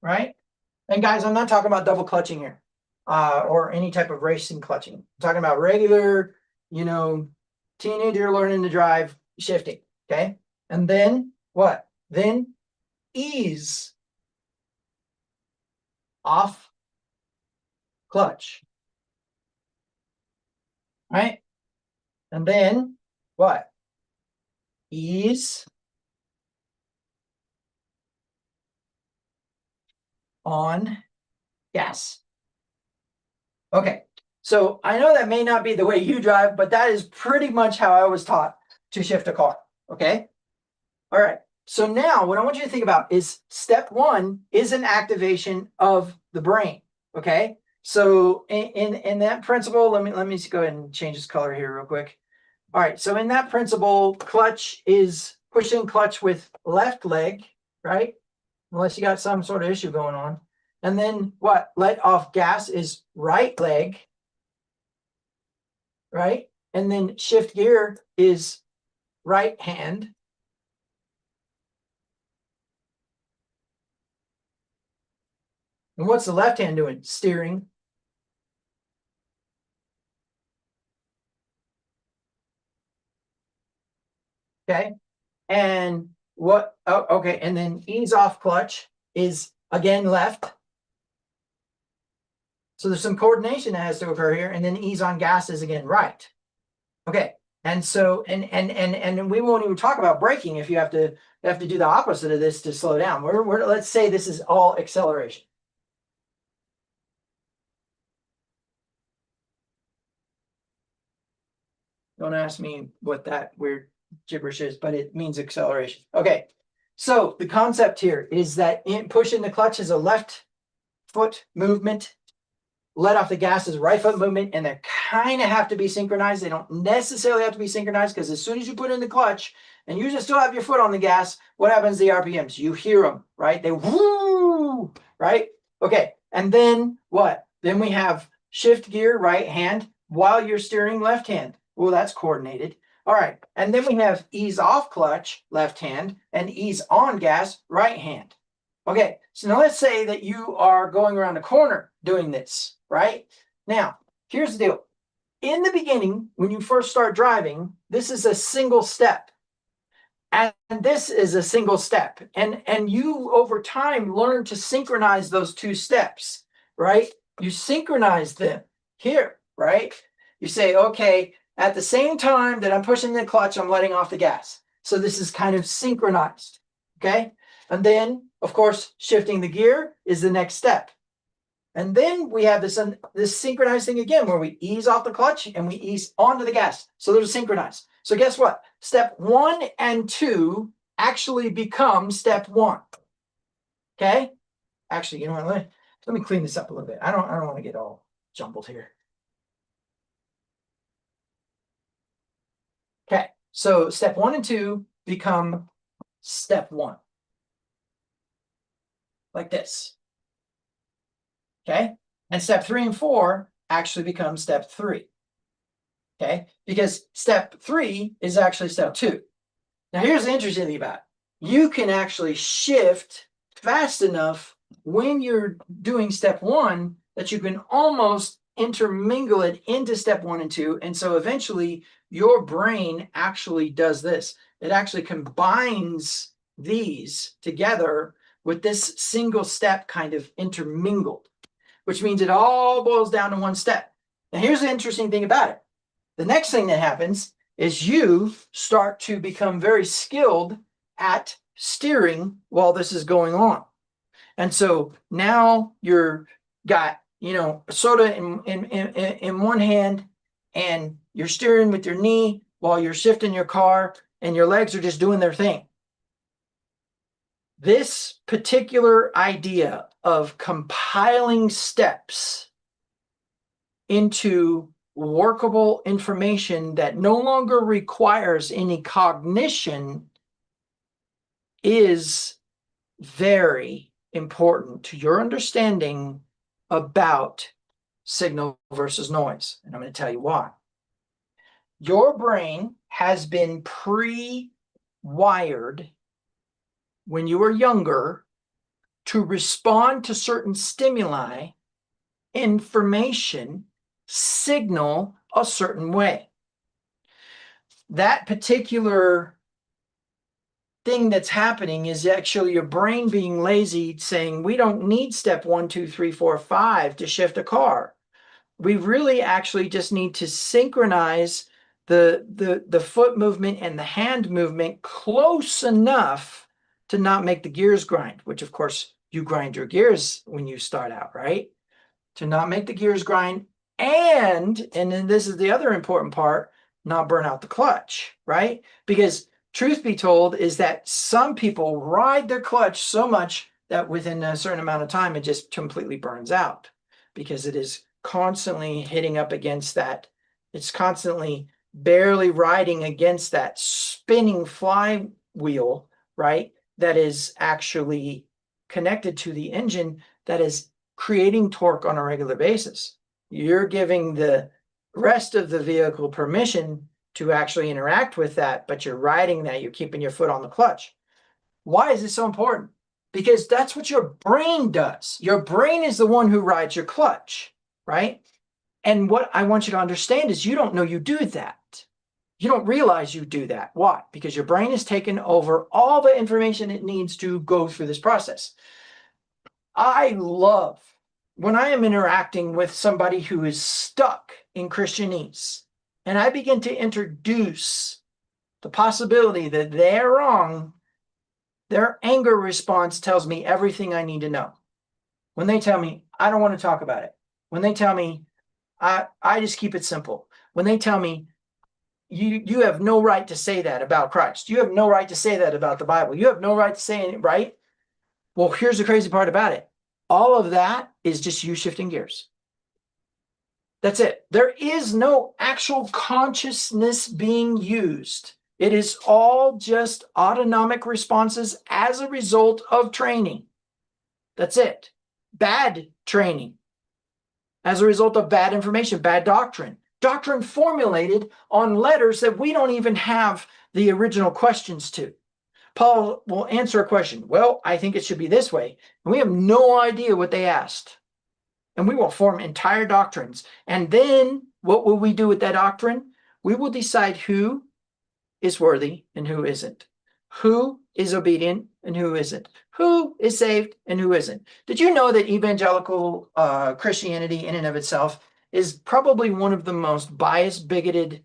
[SPEAKER 1] Right? And guys, I'm not talking about double clutching here, or any type of racing clutching. I'm talking about regular, teenager learning to drive shifting. Okay. And then what? Then ease off clutch. Right? And then what? Ease on gas. Okay. So I know that may not be the way you drive, but that is pretty much how I was taught to shift a car. Okay. All right. So now what I want you to think about is step 1 is an activation of the brain. Okay. So in that principle, let me go ahead and change this color here real quick. All right. So in that principle, clutch is pushing clutch with left leg, right? Unless you got some sort of issue going on. And then what? Let off gas is right leg, right? And then shift gear is right hand. And what's the left hand doing? Steering. Okay. And what? Oh, okay. And then ease off clutch is again left. So there's some coordination that has to occur here. And then ease on gas is again right. Okay. And so and we won't even talk about braking if you have to do the opposite of this to slow down. Let's say this is all acceleration. Don't ask me what that weird gibberish is, but it means acceleration. Okay. So the concept here is that pushing the clutch is a left foot movement. Let off the gas is a right foot movement, and they kind of have to be synchronized. They don't necessarily have to be synchronized because as soon as you put in the clutch and you just still have your foot on the gas, what happens to the RPMs? You hear them, right? They whoo, right? Okay. And then what? Then we have shift gear, right hand, while you're steering left hand. Well, that's coordinated. All right. And then we have ease off clutch, left hand, and ease on gas, right hand. Okay. So now let's say that you are going around a corner doing this, right? Now, here's the deal. In the beginning, when you first start driving, this is a single step. And this is a single step. And you, over time, learn to synchronize those 2 steps, right? You synchronize them here, right? You say, okay, at the same time that I'm pushing the clutch, I'm letting off the gas. So this is kind of synchronized, okay? And then, of course, shifting the gear is the next step. And then we have this synchronized thing again where we ease off the clutch and we ease onto the gas. So they're synchronized. So guess what? Step 1 and 2 actually become step 1. Okay? Actually, you know what? Let me clean this up a little bit. I don't want to get all jumbled here. Okay. So step 1 and 2 become step 1. Like this. Okay. And step 3 and 4 actually become step 3. Okay. Because step 3 is actually step 2. Now, here's the interesting thing about it. You can actually shift fast enough when you're doing step 1 that you can almost intermingle it into step 1 and 2. And so eventually your brain actually does this. It actually combines these together with this single step kind of intermingled, which means it all boils down to one step. Now, here's the interesting thing about it. The next thing that happens is you start to become very skilled at steering while this is going on. And so now you're got, soda in one hand, and you're steering with your knee while you're shifting your car, and your legs are just doing their thing. This particular idea of compiling steps into workable information that no longer requires any cognition is very important to your understanding about signal versus noise. And I'm going to tell you why. Your brain has been pre-wired when you were younger to respond to certain stimuli, information, signal a certain way. That particular thing that's happening is actually your brain being lazy, saying we don't need step 1, 2, 3, 4, 5 to shift a car. We really actually just need to synchronize the foot movement and the hand movement close enough to not make the gears grind, which of course you grind your gears when you start out, right? To not make the gears grind, and then this is the other important part, not burn out the clutch, right? Because truth be told is that some people ride their clutch so much that within a certain amount of time, it just completely burns out because it is constantly hitting up against that. It's constantly barely riding against that spinning flywheel, right? That is actually connected to the engine that is creating torque on a regular basis. You're giving the rest of the vehicle permission to actually interact with that, but you're riding that, you're keeping your foot on the clutch. Why is this so important? Because that's what your brain does. Your brain is the one who rides your clutch, right? And what I want you to understand is you don't know you do that. You don't realize you do that. Why? Because your brain has taken over all the information it needs to go through this process. I love when I am interacting with somebody who is stuck in Christianese, and I begin to introduce the possibility that they're wrong, their anger response tells me everything I need to know. When they tell me, I don't want to talk about it. When they tell me, I just keep it simple. When they tell me, you have no right to say that about Christ. You have no right to say that about the Bible. You have no right to say it, right? Well, here's the crazy part about it. All of that is just you shifting gears. That's it. There is no actual consciousness being used. It is all just autonomic responses as a result of training. That's it. Bad training as a result of bad information, bad doctrine. Doctrine formulated on letters that we don't even have the original questions to. Paul will answer a question. Well, I think it should be this way. And we have no idea what they asked. And we will form entire doctrines. And then what will we do with that doctrine? We will decide who is worthy and who isn't. Who is obedient and who isn't. Who is saved and who isn't. Did you know that evangelical Christianity in and of itself is probably one of the most biased, bigoted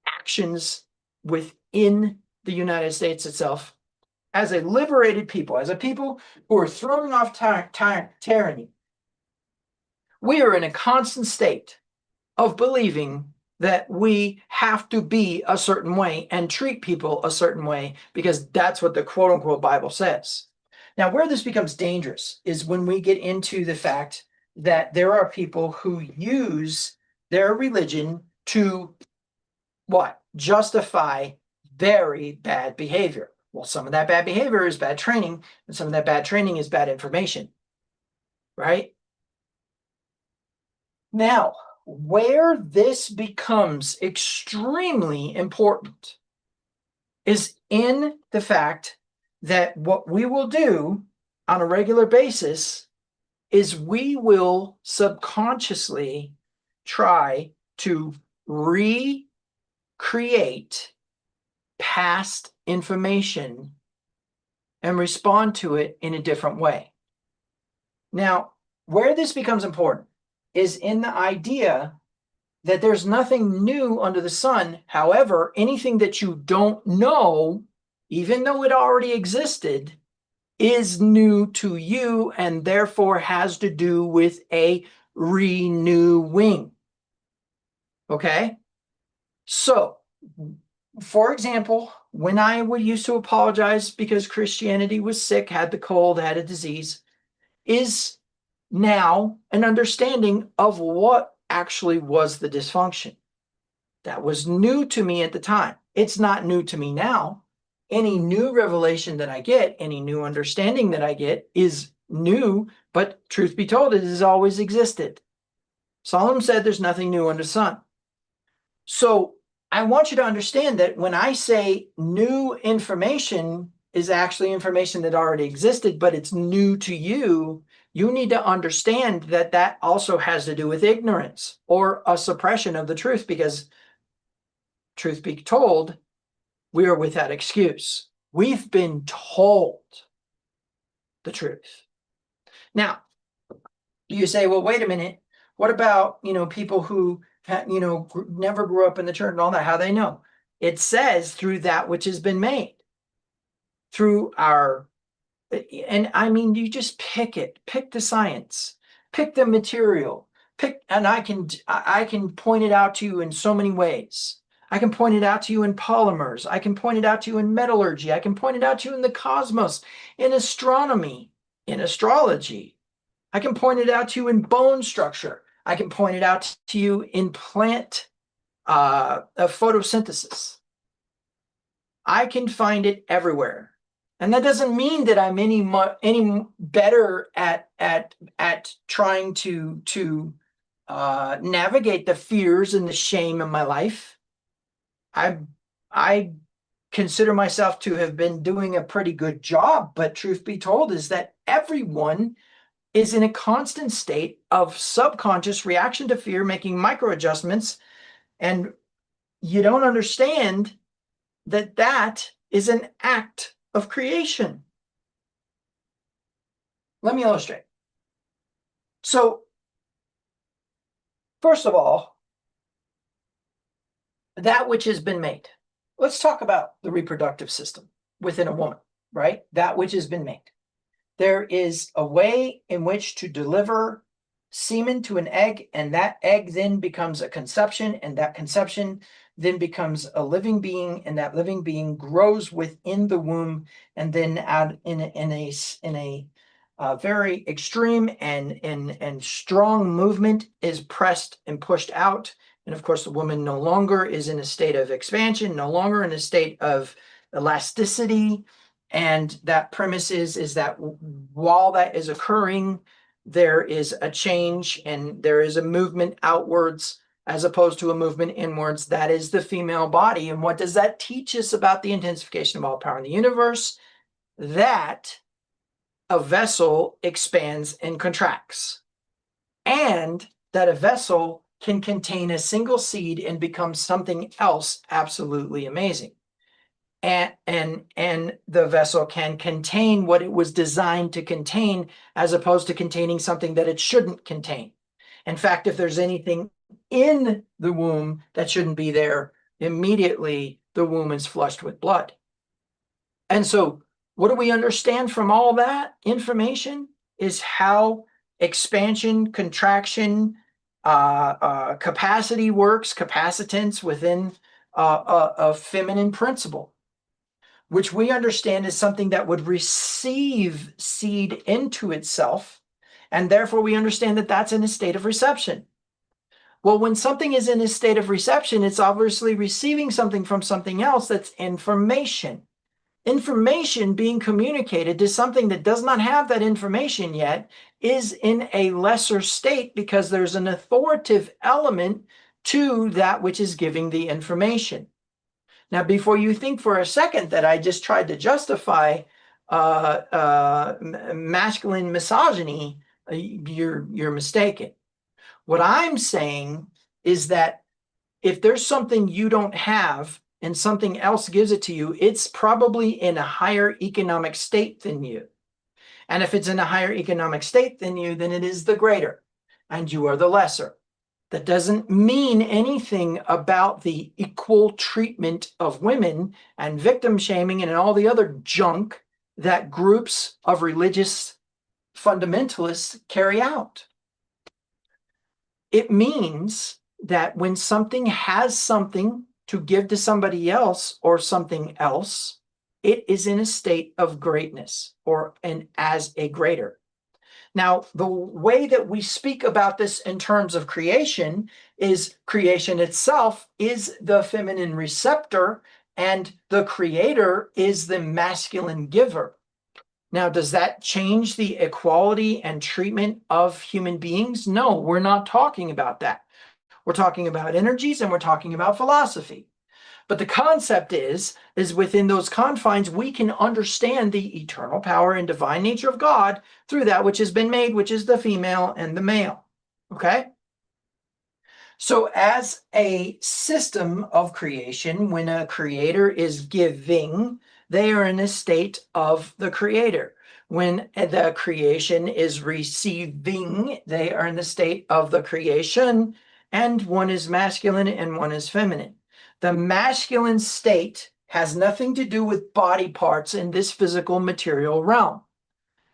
[SPEAKER 1] actions within the United States itself? As a liberated people, as a people who are throwing off tyranny, we are in a constant state of believing that we have to be a certain way and treat people a certain way because that's what the quote-unquote Bible says. Now, where this becomes dangerous is when we get into the fact that there are people who use their religion to what? Justify very bad behavior. Well, some of that bad behavior is bad training, and some of that bad training is bad information, right? Now, where this becomes extremely important is in the fact that what we will do on a regular basis is we will subconsciously try to recreate past information and respond to it in a different way. Now, where this becomes important is in the idea that there's nothing new under the sun. However, anything that you don't know, even though it already existed, is new to you and therefore has to do with a renewing. Okay? So, for example, when I would used to apologize because Christianity was sick, had the cold, had a disease, is now an understanding of what actually was the dysfunction. That was new to me at the time. It's not new to me now. Any new revelation that I get, any new understanding that I get is new, but truth be told, it has always existed. Solomon said there's nothing new under the sun. So I want you to understand that when I say new information is actually information that already existed, but it's new to you, you need to understand that that also has to do with ignorance or a suppression of the truth, because truth be told, we are without excuse. We've been told the truth. Now, you say, well, wait a minute. What about, people who, never grew up in the church and all that? How they know? It says through that which has been made. Through our, and I mean, you just pick the science, pick the material, and I can point it out to you in so many ways. I can point it out to you in polymers. I can point it out to you in metallurgy. I can point it out to you in the cosmos, in astronomy, in astrology. I can point it out to you in bone structure. I can point it out to you in plant photosynthesis. I can find it everywhere. And that doesn't mean that I'm any better at trying to navigate the fears and the shame in my life. I consider myself to have been doing a pretty good job, but truth be told is that everyone is in a constant state of subconscious reaction to fear, making micro adjustments, and you don't understand that that is an act of creation. Let me illustrate. So, first of all, that which has been made. Let's talk about the reproductive system within a woman, right? That which has been made. There is a way in which to deliver semen to an egg, and that egg then becomes a conception, and that conception then becomes a living being, and that living being grows within the womb, and then out in a very extreme and strong movement is pressed and pushed out. And of course, the woman no longer is in a state of expansion, no longer in a state of elasticity. And that premise is that while that is occurring, there is a change and there is a movement outwards as opposed to a movement inwards. That is the female body. And what does that teach us about the intensification of all power in the universe? That a vessel expands and contracts, and that a vessel can contain a single seed and become something else absolutely amazing. And the vessel can contain what it was designed to contain, as opposed to containing something that it shouldn't contain. In fact, if there's anything in the womb that shouldn't be there, immediately the womb is flushed with blood. And so what do we understand from all that information is how expansion, contraction, capacity works, capacitance within a feminine principle, which we understand is something that would receive seed into itself, and therefore we understand that that's in a state of reception. Well, when something is in a state of reception, it's obviously receiving something from something else. That's information. Information being communicated to something that does not have that information yet is in a lesser state, because there's an authoritative element to that which is giving the information. Now, before you think for a second that I just tried to justify masculine misogyny, you're mistaken. What I'm saying is that if there's something you don't have and something else gives it to you, it's probably in a higher economic state than you. And if it's in a higher economic state than you, then it is the greater, and you are the lesser. That doesn't mean anything about the equal treatment of women and victim shaming and all the other junk that groups of religious fundamentalists carry out. It means that when something has something to give to somebody else or something else, it is in a state of greatness or as a greater. Now, the way that we speak about this in terms of creation is creation itself is the feminine receptor and the creator is the masculine giver. Now, does that change the equality and treatment of human beings? No, we're not talking about that. We're talking about energies and we're talking about philosophy. But the concept is within those confines, we can understand the eternal power and divine nature of God through that which has been made, which is the female and the male. Okay? So as a system of creation, when a creator is giving, they are in a state of the creator. When the creation is receiving, they are in the state of the creation, and one is masculine and one is feminine. The masculine state has nothing to do with body parts in this physical material realm.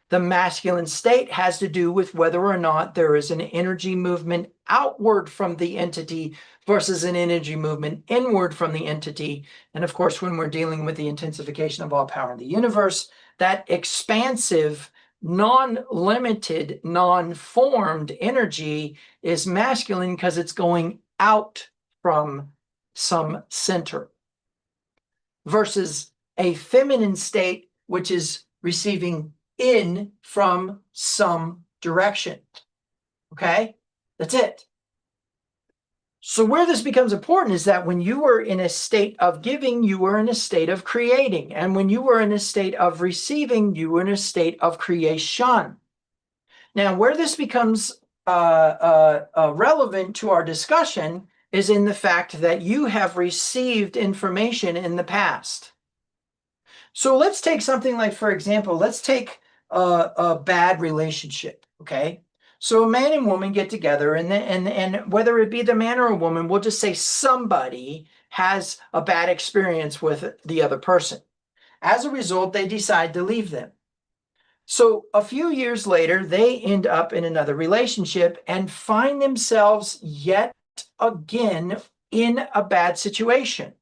[SPEAKER 1] The masculine state has to do with whether or not there is an energy movement outward from the entity versus an energy movement inward from the entity. And of course, when we're dealing with the intensification of all power in the universe, that expansive, non-limited, non-formed energy is masculine because it's going out from some center versus a feminine state, which is receiving in from some direction. Okay, that's it. So where this becomes important is that when you were in a state of giving, you were in a state of creating. And when you were in a state of receiving, you were in a state of creation. Now, where this becomes relevant to our discussion is in the fact that you have received information in the past. So let's take something like, for example, let's take a bad relationship, okay? So a man and woman get together, and whether it be the man or a woman, we'll just say somebody has a bad experience with the other person. As a result, they decide to leave them. So a few years later, they end up in another relationship and find themselves yet again in a bad situation.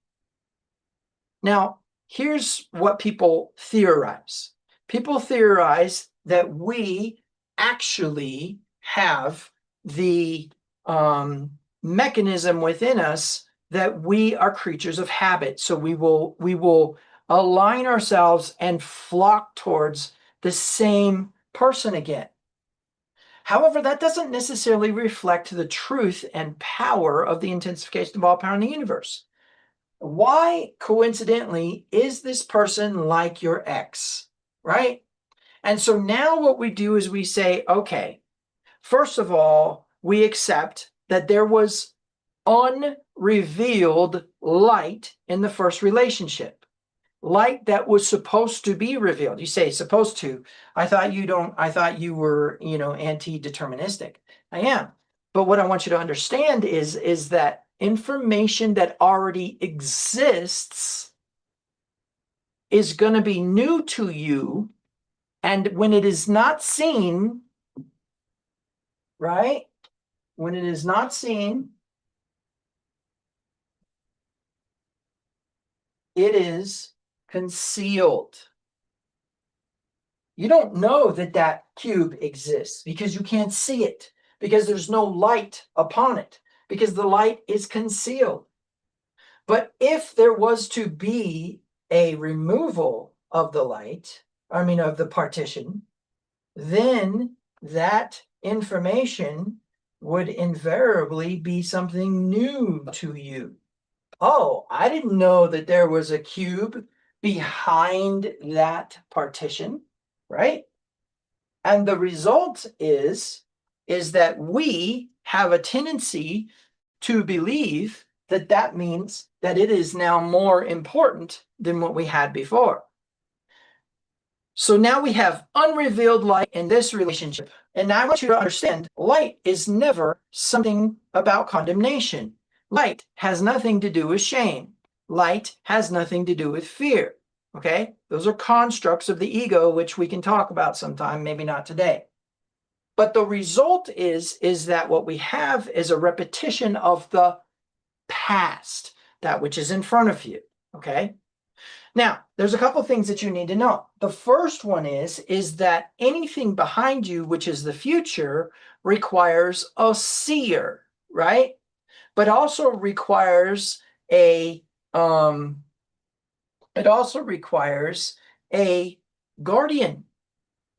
[SPEAKER 1] Now, here's what people theorize. People theorize that we actually have the mechanism within us that we are creatures of habit. So we will align ourselves and flock towards the same person again. However, that doesn't necessarily reflect the truth and power of the intensification of all power in the universe. Why, coincidentally, is this person like your ex, right? And so now what we do is we say, okay, first of all, we accept that there was unrevealed light in the first relationship. Light that was supposed to be revealed. You say supposed to. I thought you were, anti-deterministic. I am. But what I want you to understand is that information that already exists is going to be new to you. And when it is not seen, right? When it is not seen, it is concealed. You don't know that that cube exists because you can't see it, because there's no light upon it, because the light is concealed. But if there was to be a removal of the light, of the partition, then that information would invariably be something new to you. Oh, I didn't know that there was a cube behind that partition, right? And the result is that we have a tendency to believe that that means that it is now more important than what we had before. So now we have unrevealed light in this relationship. And I want you to understand light is never something about condemnation. Light has nothing to do with shame. Light has nothing to do with fear. Okay? Those are constructs of the ego, which we can talk about sometime, maybe not today. But the result is that what we have is a repetition of the past, that which is in front of you. Okay? Now, there's a couple things that you need to know. The first one is that anything behind you, which is the future, requires a seer, right? But also requires a guardian.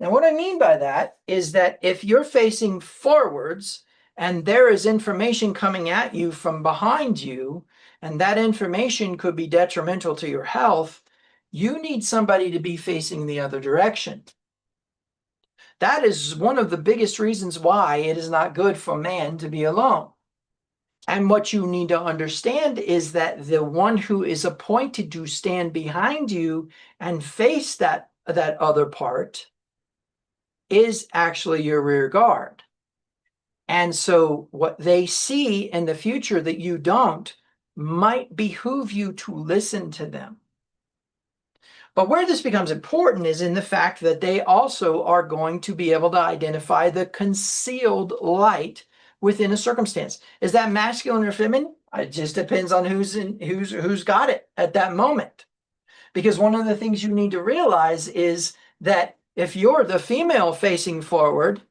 [SPEAKER 1] Now, what I mean by that is that if you're facing forwards and there is information coming at you from behind you, and that information could be detrimental to your health, you need somebody to be facing the other direction. That is one of the biggest reasons why it is not good for man to be alone. And what you need to understand is that the one who is appointed to stand behind you and face that other part is actually your rear guard. And so what they see in the future that you don't might behoove you to listen to them. But where this becomes important is in the fact that they also are going to be able to identify the concealed light within a circumstance. Is that masculine or feminine? It just depends on who's got it at that moment. Because one of the things you need to realize is that if you're the female facing forward,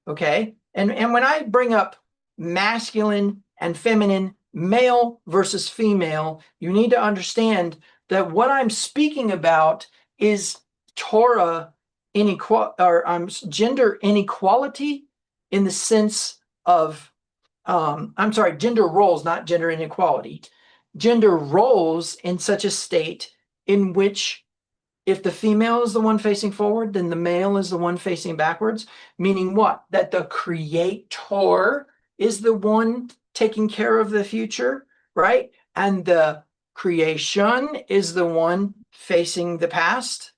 [SPEAKER 1] okay, and when I bring up masculine and feminine, male versus female, you need to understand that what I'm speaking about is Torah gender inequality in the sense of, gender roles, not gender inequality, gender roles in such a state in which if the female is the one facing forward, then the male is the one facing backwards, meaning what? That the creator is the one taking care of the future, right? And the creation is the one facing the past.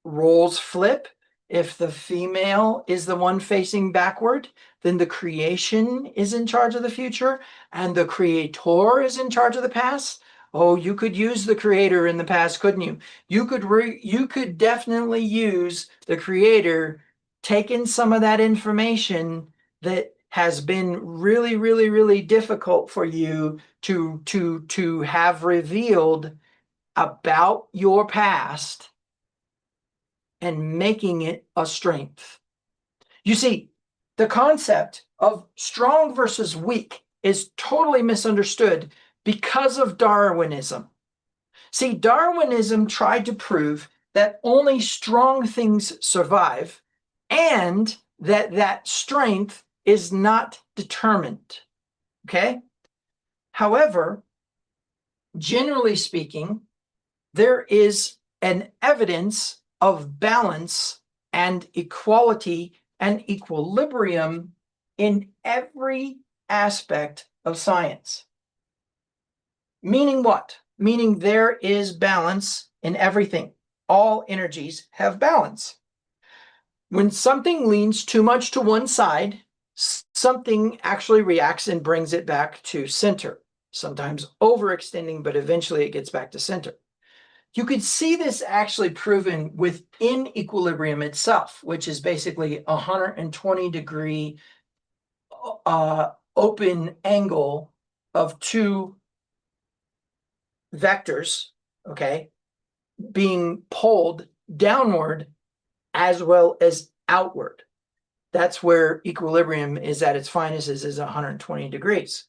[SPEAKER 1] Roles flip. If the female is the one facing backward, then the creation is in charge of the future and the creator is in charge of the past. Oh, you could use the creator in the past, couldn't you? You could definitely use the creator taking some of that information that has been really, really, really difficult for you to have revealed about your past and making it a strength. You see, the concept of strong versus weak is totally misunderstood because of Darwinism. See, Darwinism tried to prove that only strong things survive and that strength is not determined. Okay? However, generally speaking, there is an evidence of balance and equality and equilibrium in every aspect of science. Meaning what? Meaning there is balance in everything. All energies have balance. When something leans too much to one side, something actually reacts and brings it back to center. Sometimes overextending, but eventually it gets back to center. You could see this actually proven within equilibrium itself, which is basically 120-degree open angle of two vectors, okay, being pulled downward as well as outward. That's where equilibrium is at its finest, is 120 degrees.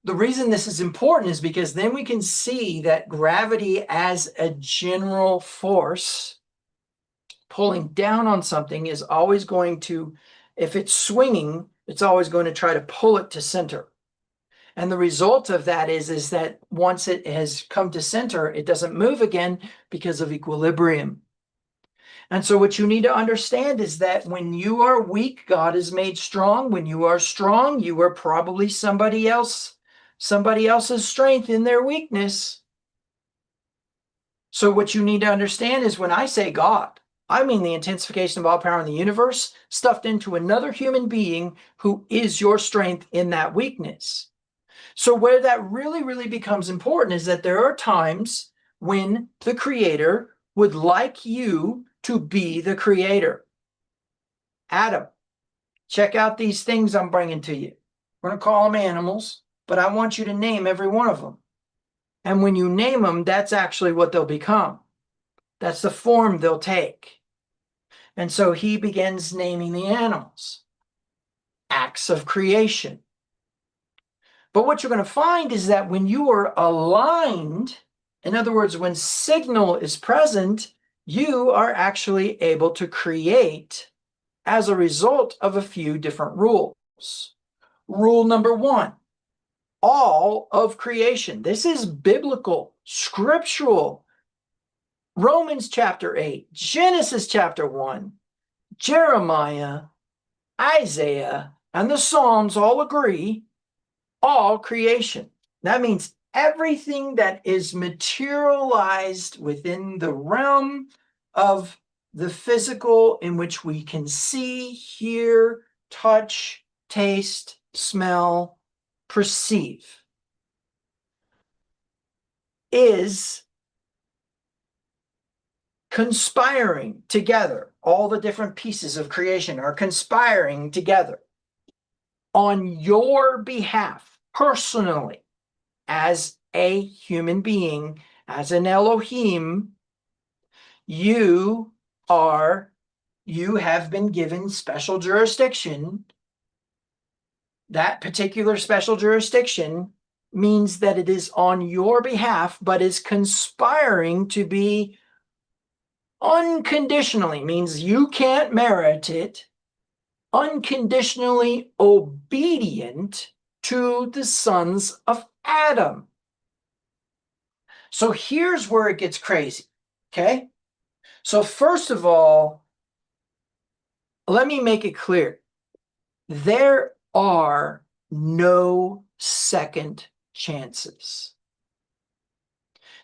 [SPEAKER 1] The reason this is important is because then we can see that gravity as a general force pulling down on something is always going to, if it's swinging, it's always going to try to pull it to center. And the result of that is that once it has come to center, it doesn't move again because of equilibrium. And so what you need to understand is that when you are weak, God is made strong. When you are strong, you are probably somebody else's strength in their weakness. So what you need to understand is when I say God, I mean the intensification of all power in the universe stuffed into another human being who is your strength in that weakness. So where that really, really becomes important is that there are times when the Creator would like you to be the Creator. Adam, check out these things I'm bringing to you. We're going to call them animals, but I want you to name every one of them. And when you name them, that's actually what they'll become. That's the form they'll take. And so he begins naming the animals, acts of creation. But what you're going to find is that when you are aligned, in other words, when signal is present, you are actually able to create as a result of a few different rules. Rule number 1, all of creation. This is biblical, scriptural. Romans chapter 8, Genesis chapter 1, Jeremiah, Isaiah, and the Psalms all agree, all creation. That means everything that is materialized within the realm of the physical in which we can see, hear, touch, taste, smell, perceive is conspiring together. All the different pieces of creation are conspiring together on your behalf, personally, as a human being, as an Elohim. You have been given special jurisdiction. That particular special jurisdiction means that it is on your behalf, but is conspiring to be unconditionally, means you can't merit it, unconditionally obedient to the sons of Adam. So here's where it gets crazy, okay? So first of all, let me make it clear. There are no second chances.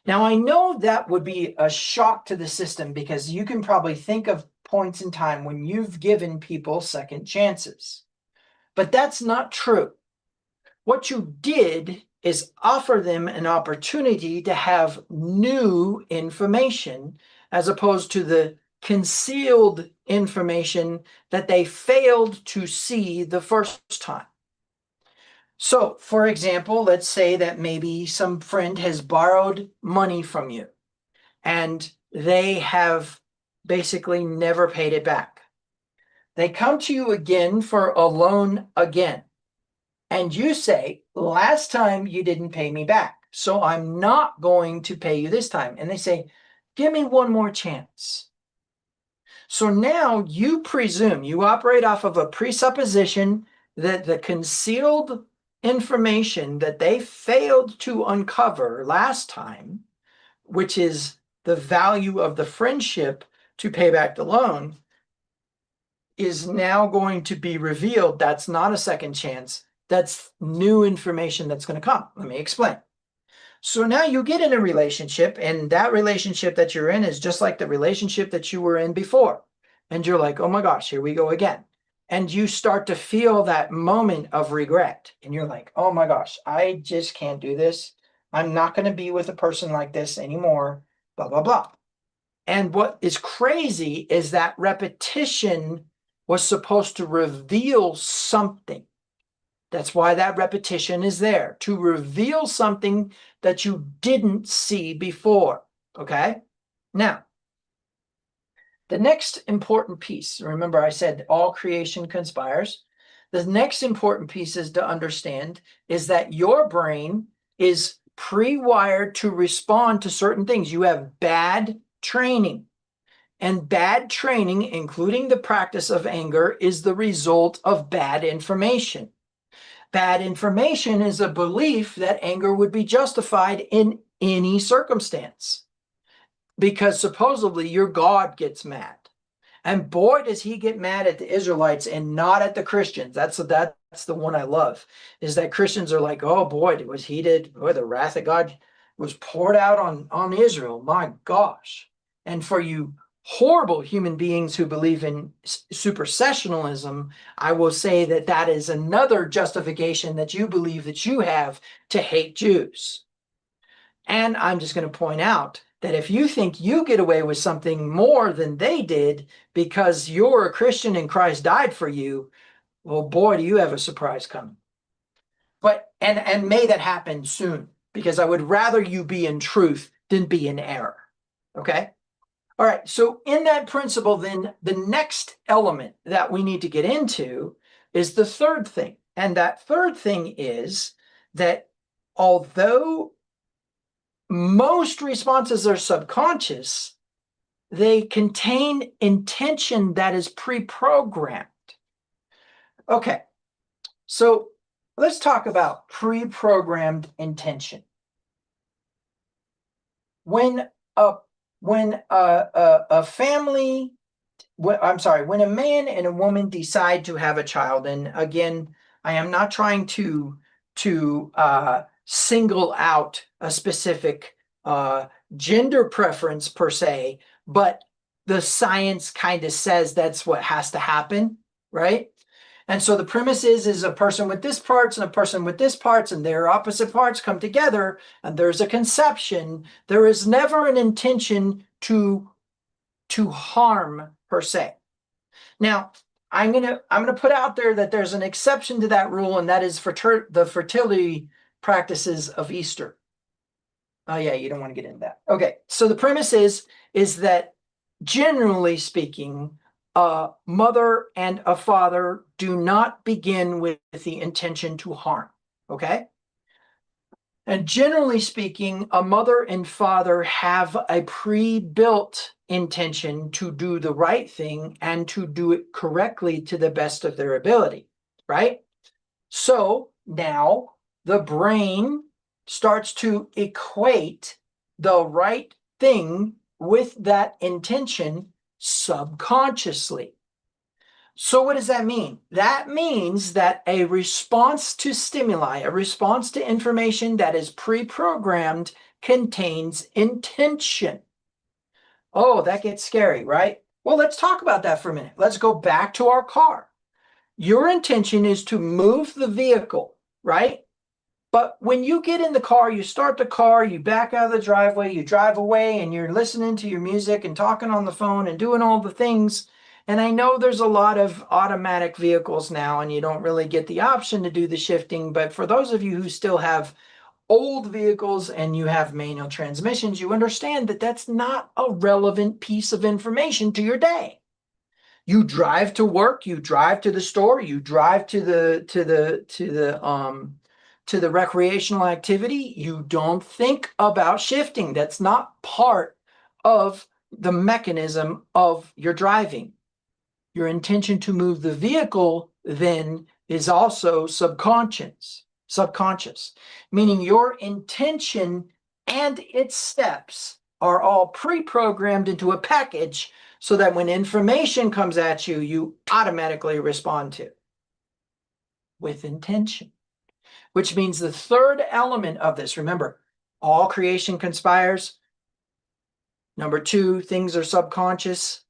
[SPEAKER 1] Now, I know that would be a shock to the system because you can probably think of points in time when you've given people second chances. But that's not true. What you did is offer them an opportunity to have new information as opposed to the concealed information that they failed to see the first time. So, for example, let's say that maybe some friend has borrowed money from you and they have basically never paid it back. They come to you again for a loan again. And you say, last time you didn't pay me back, so I'm not going to pay you this time. And they say, give me one more chance. So now you presume, you operate off of a presupposition that the concealed information that they failed to uncover last time, which is the value of the friendship to pay back the loan, is now going to be revealed. That's not a second chance. That's new information that's going to come. Let me explain. So now you get in a relationship, and that relationship that you're in is just like the relationship that you were in before. And you're like, oh my gosh, here we go again. And you start to feel that moment of regret. And you're like, oh my gosh, I just can't do this. I'm not going to be with a person like this anymore, blah, blah, blah. And what is crazy is that repetition was supposed to reveal something. That's why that repetition is there, to reveal something that you didn't see before, okay? Now, the next important piece, remember I said all creation conspires. The next important piece is to understand is that your brain is pre-wired to respond to certain things. You have bad training. And bad training, including the practice of anger, is the result of bad information. Bad information is a belief that anger would be justified in any circumstance because supposedly your God gets mad. And boy, does he get mad at the Israelites and not at the Christians. That's the one I love, is that Christians are like, oh boy, it was heated. Boy, the wrath of God was poured out on Israel. My gosh. And for you horrible human beings who believe in supersessionalism, I will say that that is another justification that you believe that you have to hate Jews. And I'm just going to point out that if you think you get away with something more than they did because you're a Christian and Christ died for you, well, boy, do you have a surprise coming. But and may that happen soon, because I would rather you be in truth than be in error. Okay? All right, so in that principle, then the next element that we need to get into is the third thing. And that third thing is that although most responses are subconscious, they contain intention that is pre-programmed. Okay, so let's talk about pre-programmed intention. When a family, when a man and a woman decide to have a child, and again, I am not trying to single out a specific gender preference per se, but the science kind of says that's what has to happen, right? And so the premise is a person with this parts and a person with this parts, and their opposite parts come together, and there's a conception. There is never an intention to harm per se. Now, I'm gonna put out there that there's an exception to that rule, and that is the fertility practices of Easter. Oh yeah, you don't want to get into that. Okay, so the premise is that generally speaking, a mother and a father do not begin with the intention to harm. Okay? And generally speaking, a mother and father have a pre-built intention to do the right thing and to do it correctly to the best of their ability, right? So now the brain starts to equate the right thing with that intention subconsciously. So what does that mean? That means that a response to stimuli, a response to information that is pre-programmed, contains intention. Oh, that gets scary, right? Well, let's talk about that for a minute. Let's go back to our car. Your intention is to move the vehicle, right? But when you get in the car, you start the car, you back out of the driveway, you drive away, and you're listening to your music and talking on the phone and doing all the things. And I know there's a lot of automatic vehicles now, and you don't really get the option to do the shifting. But for those of you who still have old vehicles and you have manual transmissions, you understand that that's not a relevant piece of information to your day. You drive to work, you drive to the store, you drive to the recreational activity. You don't think about shifting. That's not part of the mechanism of your driving. Your intention to move the vehicle then is also subconscious, meaning your intention and its steps are all pre-programmed into a package so that when information comes at you, you automatically respond to with intention. Which means the third element of this, remember, all creation conspires. Number 2, things are subconscious.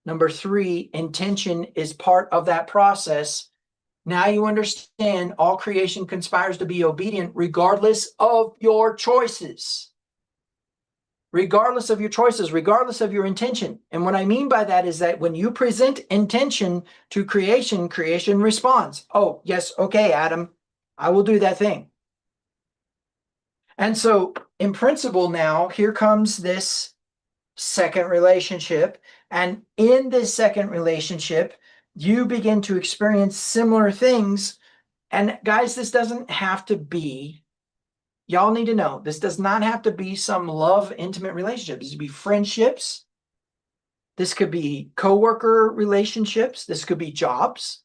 [SPEAKER 1] Number 3, intention is part of that process. Now you understand all creation conspires to be obedient regardless of your choices. Regardless of your choices, regardless of your intention. And what I mean by that is that when you present intention to creation, creation responds. Oh, yes, okay, Adam, I will do that thing. And so in principle now, here comes this second relationship. And in this second relationship, you begin to experience similar things. And guys, this doesn't have to be, y'all need to know, this does not have to be some love, intimate relationship. This could be friendships. This could be coworker relationships. This could be jobs.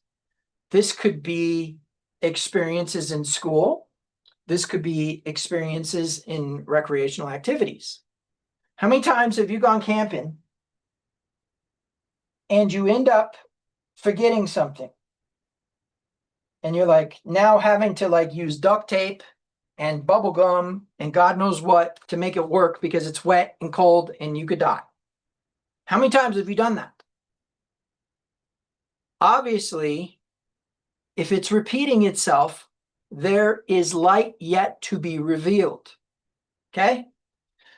[SPEAKER 1] This could be experiences in school. This could be experiences in recreational activities. How many times have you gone camping and you end up forgetting something. And you're like now having to like use duct tape and bubble gum and God knows what to make it work because it's wet and cold and you could die. How many times have you done that? Obviously, if it's repeating itself, there is light yet to be revealed. Okay?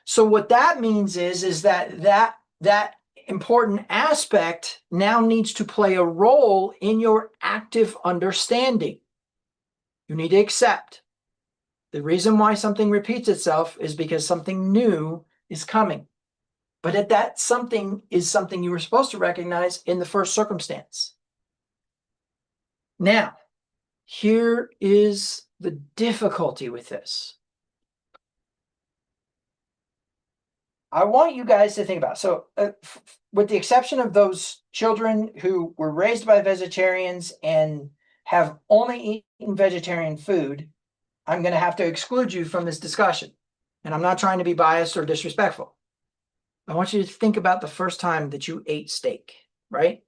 [SPEAKER 1] So what that means is that important aspect now needs to play a role in your active understanding. You need to accept. The reason why something repeats itself is because something new is coming. But that something is something you were supposed to recognize in the first circumstance. Now, here is the difficulty with this. I want you guys to think about, so with the exception of those children who were raised by vegetarians and have only eaten vegetarian food, I'm going to have to exclude you from this discussion. And I'm not trying to be biased or disrespectful. I want you to think about the first time that you ate steak, right?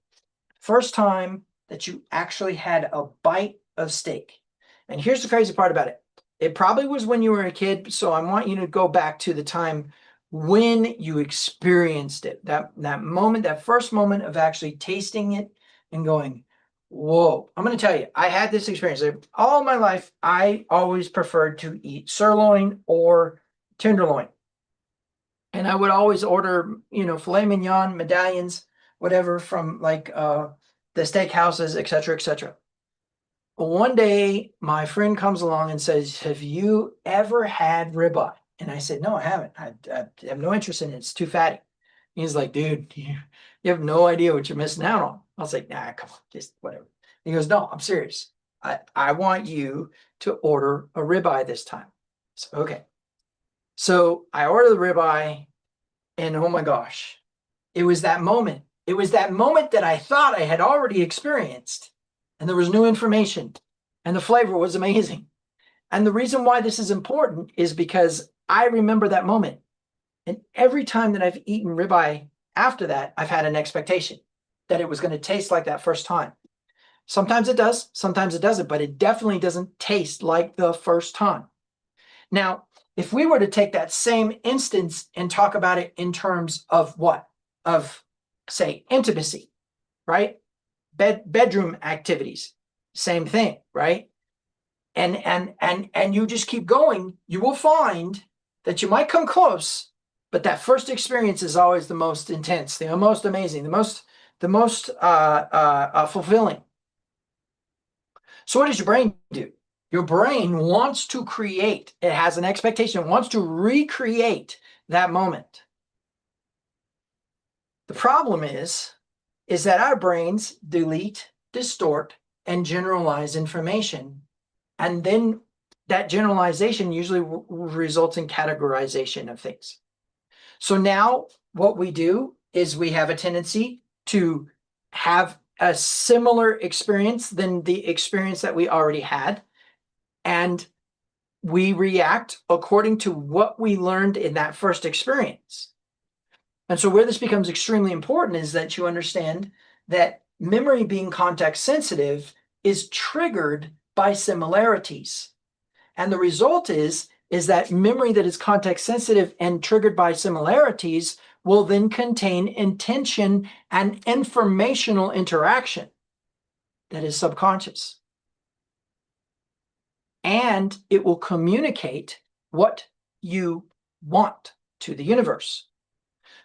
[SPEAKER 1] First time that you actually had a bite of steak. And here's the crazy part about it. It probably was when you were a kid, so I want you to go back to the time when you experienced it. That moment, that first moment of actually tasting it and going, whoa. I'm going to tell you, I had this experience. All my life, I always preferred to eat sirloin or tenderloin. And I would always order, filet mignon, medallions, whatever, from like the steakhouses, et cetera, et cetera. One day, my friend comes along and says, have you ever had ribeye? And I said, no, I haven't. I have no interest in it. It's too fatty. He's like, dude, you have no idea what you're missing out on. I was like, nah, come on, just whatever. He goes, no, I'm serious. I want you to order a ribeye this time. So, okay. So I ordered the ribeye, and oh my gosh, it was that moment. It was that moment that I thought I had already experienced, and there was new information, and the flavor was amazing. And the reason why this is important is because I remember that moment. And every time that I've eaten ribeye after that, I've had an expectation that it was going to taste like that first time. Sometimes it does, sometimes it doesn't, but it definitely doesn't taste like the first time. Now, if we were to take that same instance and talk about it in terms of what? Of, say, intimacy, right? Bedroom activities, same thing, right? And you just keep going, you will find that you might come close, but that first experience is always the most intense, the most amazing, the most fulfilling. So what does your brain do? Your brain wants to create, it has an expectation, it wants to recreate that moment. The problem is that our brains delete, distort, and generalize information. And then that generalization usually results in categorization of things. So now what we do is we have a tendency to have a similar experience than the experience that we already had. And we react according to what we learned in that first experience. And so where this becomes extremely important is that you understand that memory being context sensitive is triggered by similarities. And the result is that memory that is context sensitive and triggered by similarities will then contain intention and informational interaction that is subconscious. And it will communicate what you want to the universe.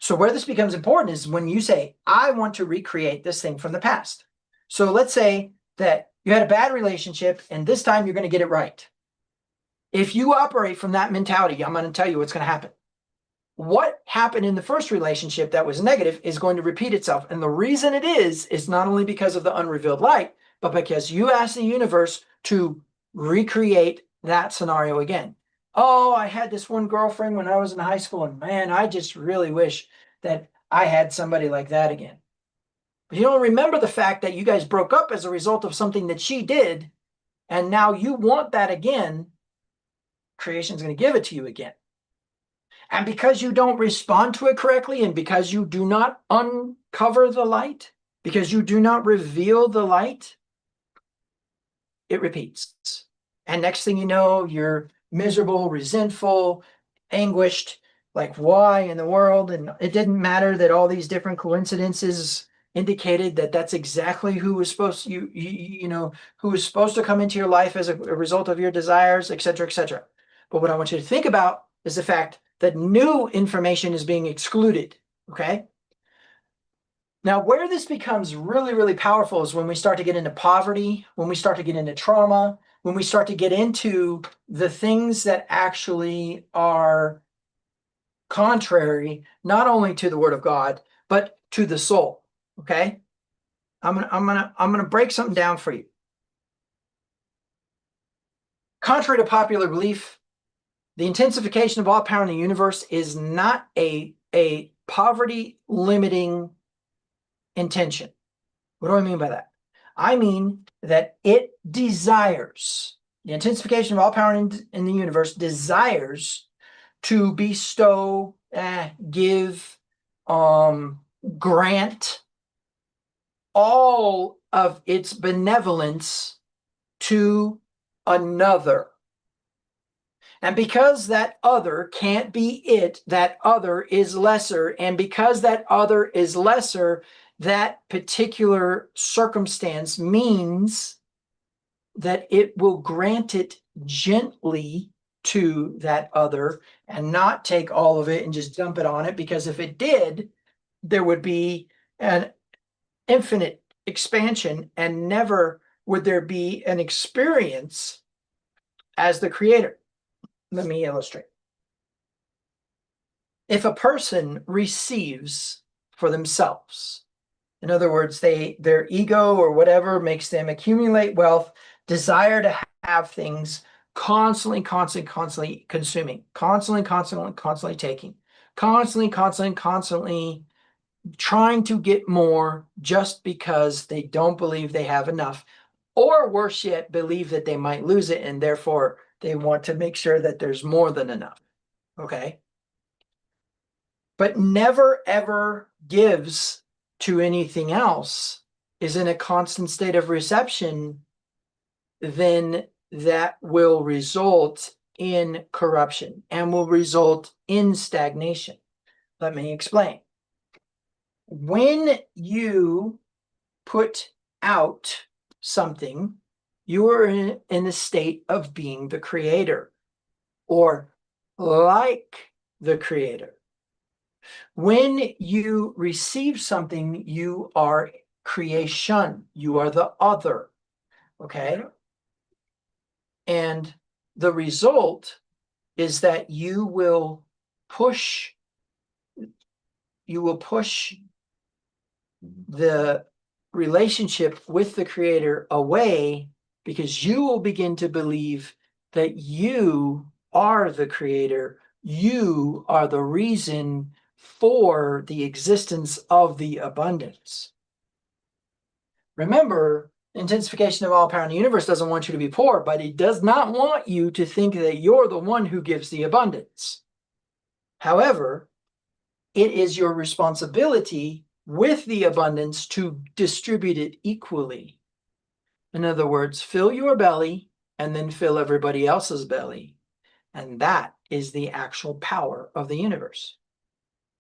[SPEAKER 1] So where this becomes important is when you say, I want to recreate this thing from the past. So let's say that you had a bad relationship and this time you're going to get it right. If you operate from that mentality, I'm going to tell you what's going to happen. What happened in the first relationship that was negative is going to repeat itself. And the reason it is not only because of the unrevealed light, but because you asked the universe to recreate that scenario again. Oh, I had this one girlfriend when I was in high school, and man, I just really wish that I had somebody like that again. But you don't remember the fact that you guys broke up as a result of something that she did, and now you want that again. Creation's going to give it to you again. And because you don't respond to it correctly, and because you do not uncover the light, Because you do not reveal the light, it repeats. And next thing you know, you're miserable, resentful, anguished, like why in the world? And it didn't matter that all these different coincidences indicated that that's exactly who was supposed to, who was supposed to come into your life as a result of your desires, etc., etc. But what I want you to think about is the fact that new information is being excluded. Okay. Now, where this becomes really, really powerful is when we start to get into poverty, when we start to get into trauma, when we start to get into the things that actually are contrary, not only to the Word of God, but to the soul. Okay? I'm gonna break something down for you. Contrary to popular belief, the intensification of all power in the universe is not a poverty limiting intention. What do I mean by that? I mean that it desires, the intensification of all power in the universe desires to bestow, give, grant all of its benevolence to another. And because that other can't be it, that other is lesser. And because that other is lesser, that particular circumstance means that it will grant it gently to that other and not take all of it and just dump it on it. Because if it did, there would be an infinite expansion and never would there be an experience as the creator. Let me illustrate. If a person receives for themselves, in other words, their ego or whatever makes them accumulate wealth, desire to have things, constantly consuming, constantly taking, constantly trying to get more just because they don't believe they have enough, or worse yet, believe that they might lose it and therefore they want to make sure that there's more than enough. Okay. But never ever gives to anything else, is in a constant state of reception, then that will result in corruption and will result in stagnation. Let me explain. When you put out something, you are in a state of being the creator or like the creator. When you receive something, you are creation. You are the other. Okay? And the result is that you will push the relationship with the creator away, because you will begin to believe that you are the creator. You are the reason for the existence of the abundance. Remember, intensification of all power in the universe doesn't want you to be poor, but it does not want you to think that you're the one who gives the abundance. However, it is your responsibility with the abundance to distribute it equally. In other words, fill your belly and then fill everybody else's belly. And that is the actual power of the universe.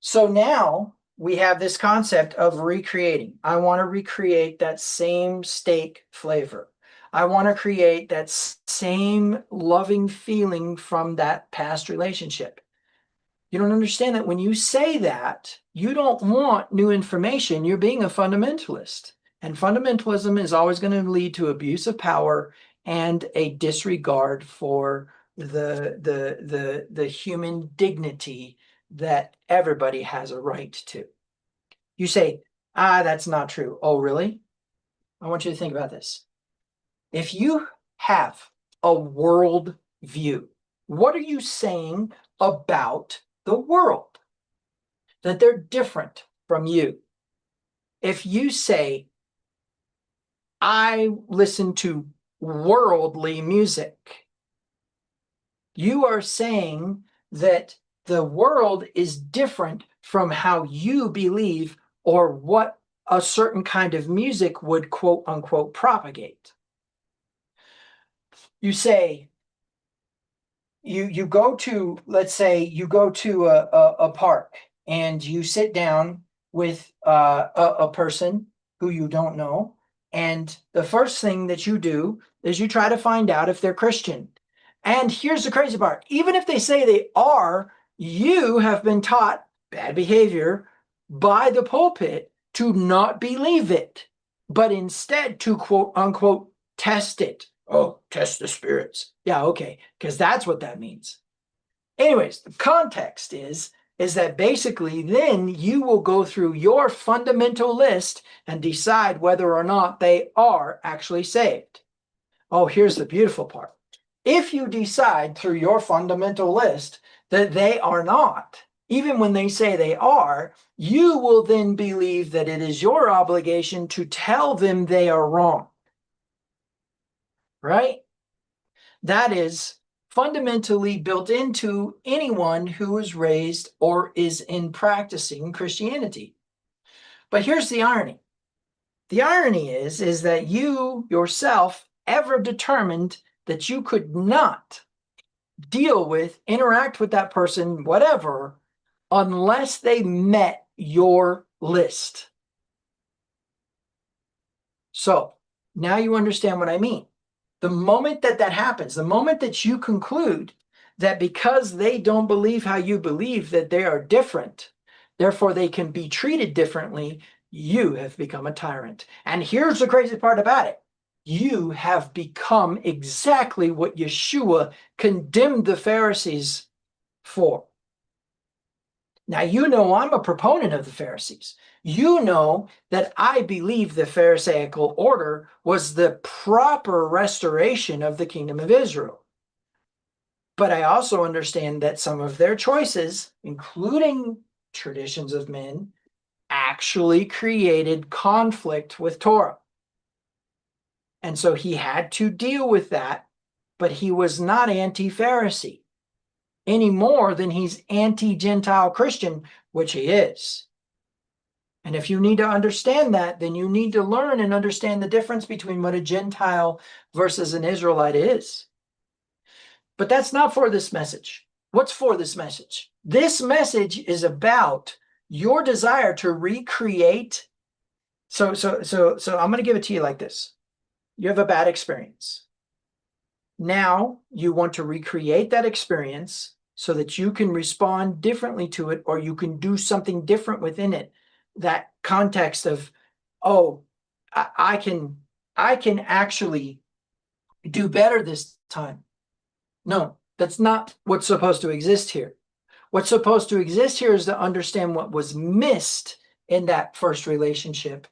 [SPEAKER 1] So now we have this concept of recreating. I want to recreate that same steak flavor. I want to create that same loving feeling from that past relationship. You don't understand that when you say that, you don't want new information. You're being a fundamentalist. And fundamentalism is always going to lead to abuse of power and a disregard for the human dignity that everybody has a right to. You say, that's not true. Oh, really? I want you to think about this. If you have a world view, what are you saying about the world? That they're different from you. If you say, I listen to worldly music, you are saying that the world is different from how you believe or what a certain kind of music would quote unquote propagate. You say, you go to, let's say you go to a park and you sit down with a person who you don't know, and the first thing that you do is you try to find out if they're Christian. And here's the crazy part: even if they say they are, you have been taught bad behavior by the pulpit to not believe it, but instead to quote unquote test it. Oh, test the spirits. Yeah, okay, because that's what that means. Anyways, the context is that basically then you will go through your fundamental list and decide whether or not they are actually saved. Oh, here's the beautiful part. If you decide through your fundamental list that they are not, even when they say they are, you will then believe that it is your obligation to tell them they are wrong. Right? That is fundamentally built into anyone who is raised or is in practicing Christianity. But here's the irony. The irony is that you yourself ever determined that you could not deal with, interact with that person, whatever, unless they met your list. So now you understand what I mean. The moment that happens, the moment that you conclude that because they don't believe how you believe, that they are different, therefore they can be treated differently, you have become a tyrant. And here's the crazy part about it. You have become exactly what Yeshua condemned the Pharisees for. Now, you know I'm a proponent of the Pharisees. You know that I believe the Pharisaical order was the proper restoration of the kingdom of Israel. But I also understand that some of their choices, including traditions of men, actually created conflict with Torah. And so he had to deal with that, but he was not anti-Pharisee any more than he's anti-Gentile Christian, which he is. And if you need to understand that, then you need to learn and understand the difference between what a Gentile versus an Israelite is. But that's not for this message. What's for this message? This message is about your desire to recreate. So I'm going to give it to you like this. You have a bad experience. Now you want to recreate that experience so that you can respond differently to it, or you can do something different within it. That context of, oh, I can actually do better this time. No, that's not what's supposed to exist here. What's supposed to exist here is to understand what was missed in that first relationship,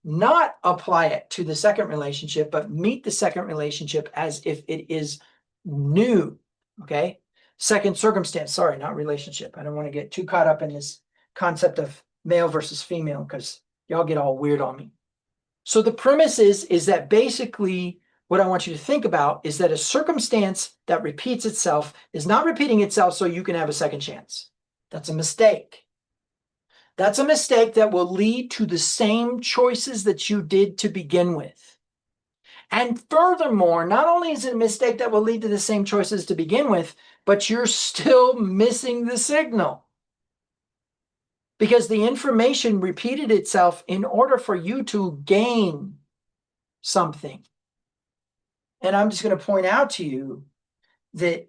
[SPEAKER 1] not apply it to the second relationship, but meet the second relationship as if it is new. Okay? Second circumstance, sorry, not relationship. I don't want to get too caught up in this concept of male versus female because y'all get all weird on me. So the premise is that basically what I want you to think about is that a circumstance that repeats itself is not repeating itself so you can have a second chance. That's a mistake. That's a mistake that will lead to the same choices that you did to begin with. And furthermore, not only is it a mistake that will lead to the same choices to begin with, but you're still missing the signal. Because the information repeated itself in order for you to gain something. And I'm just going to point out to you that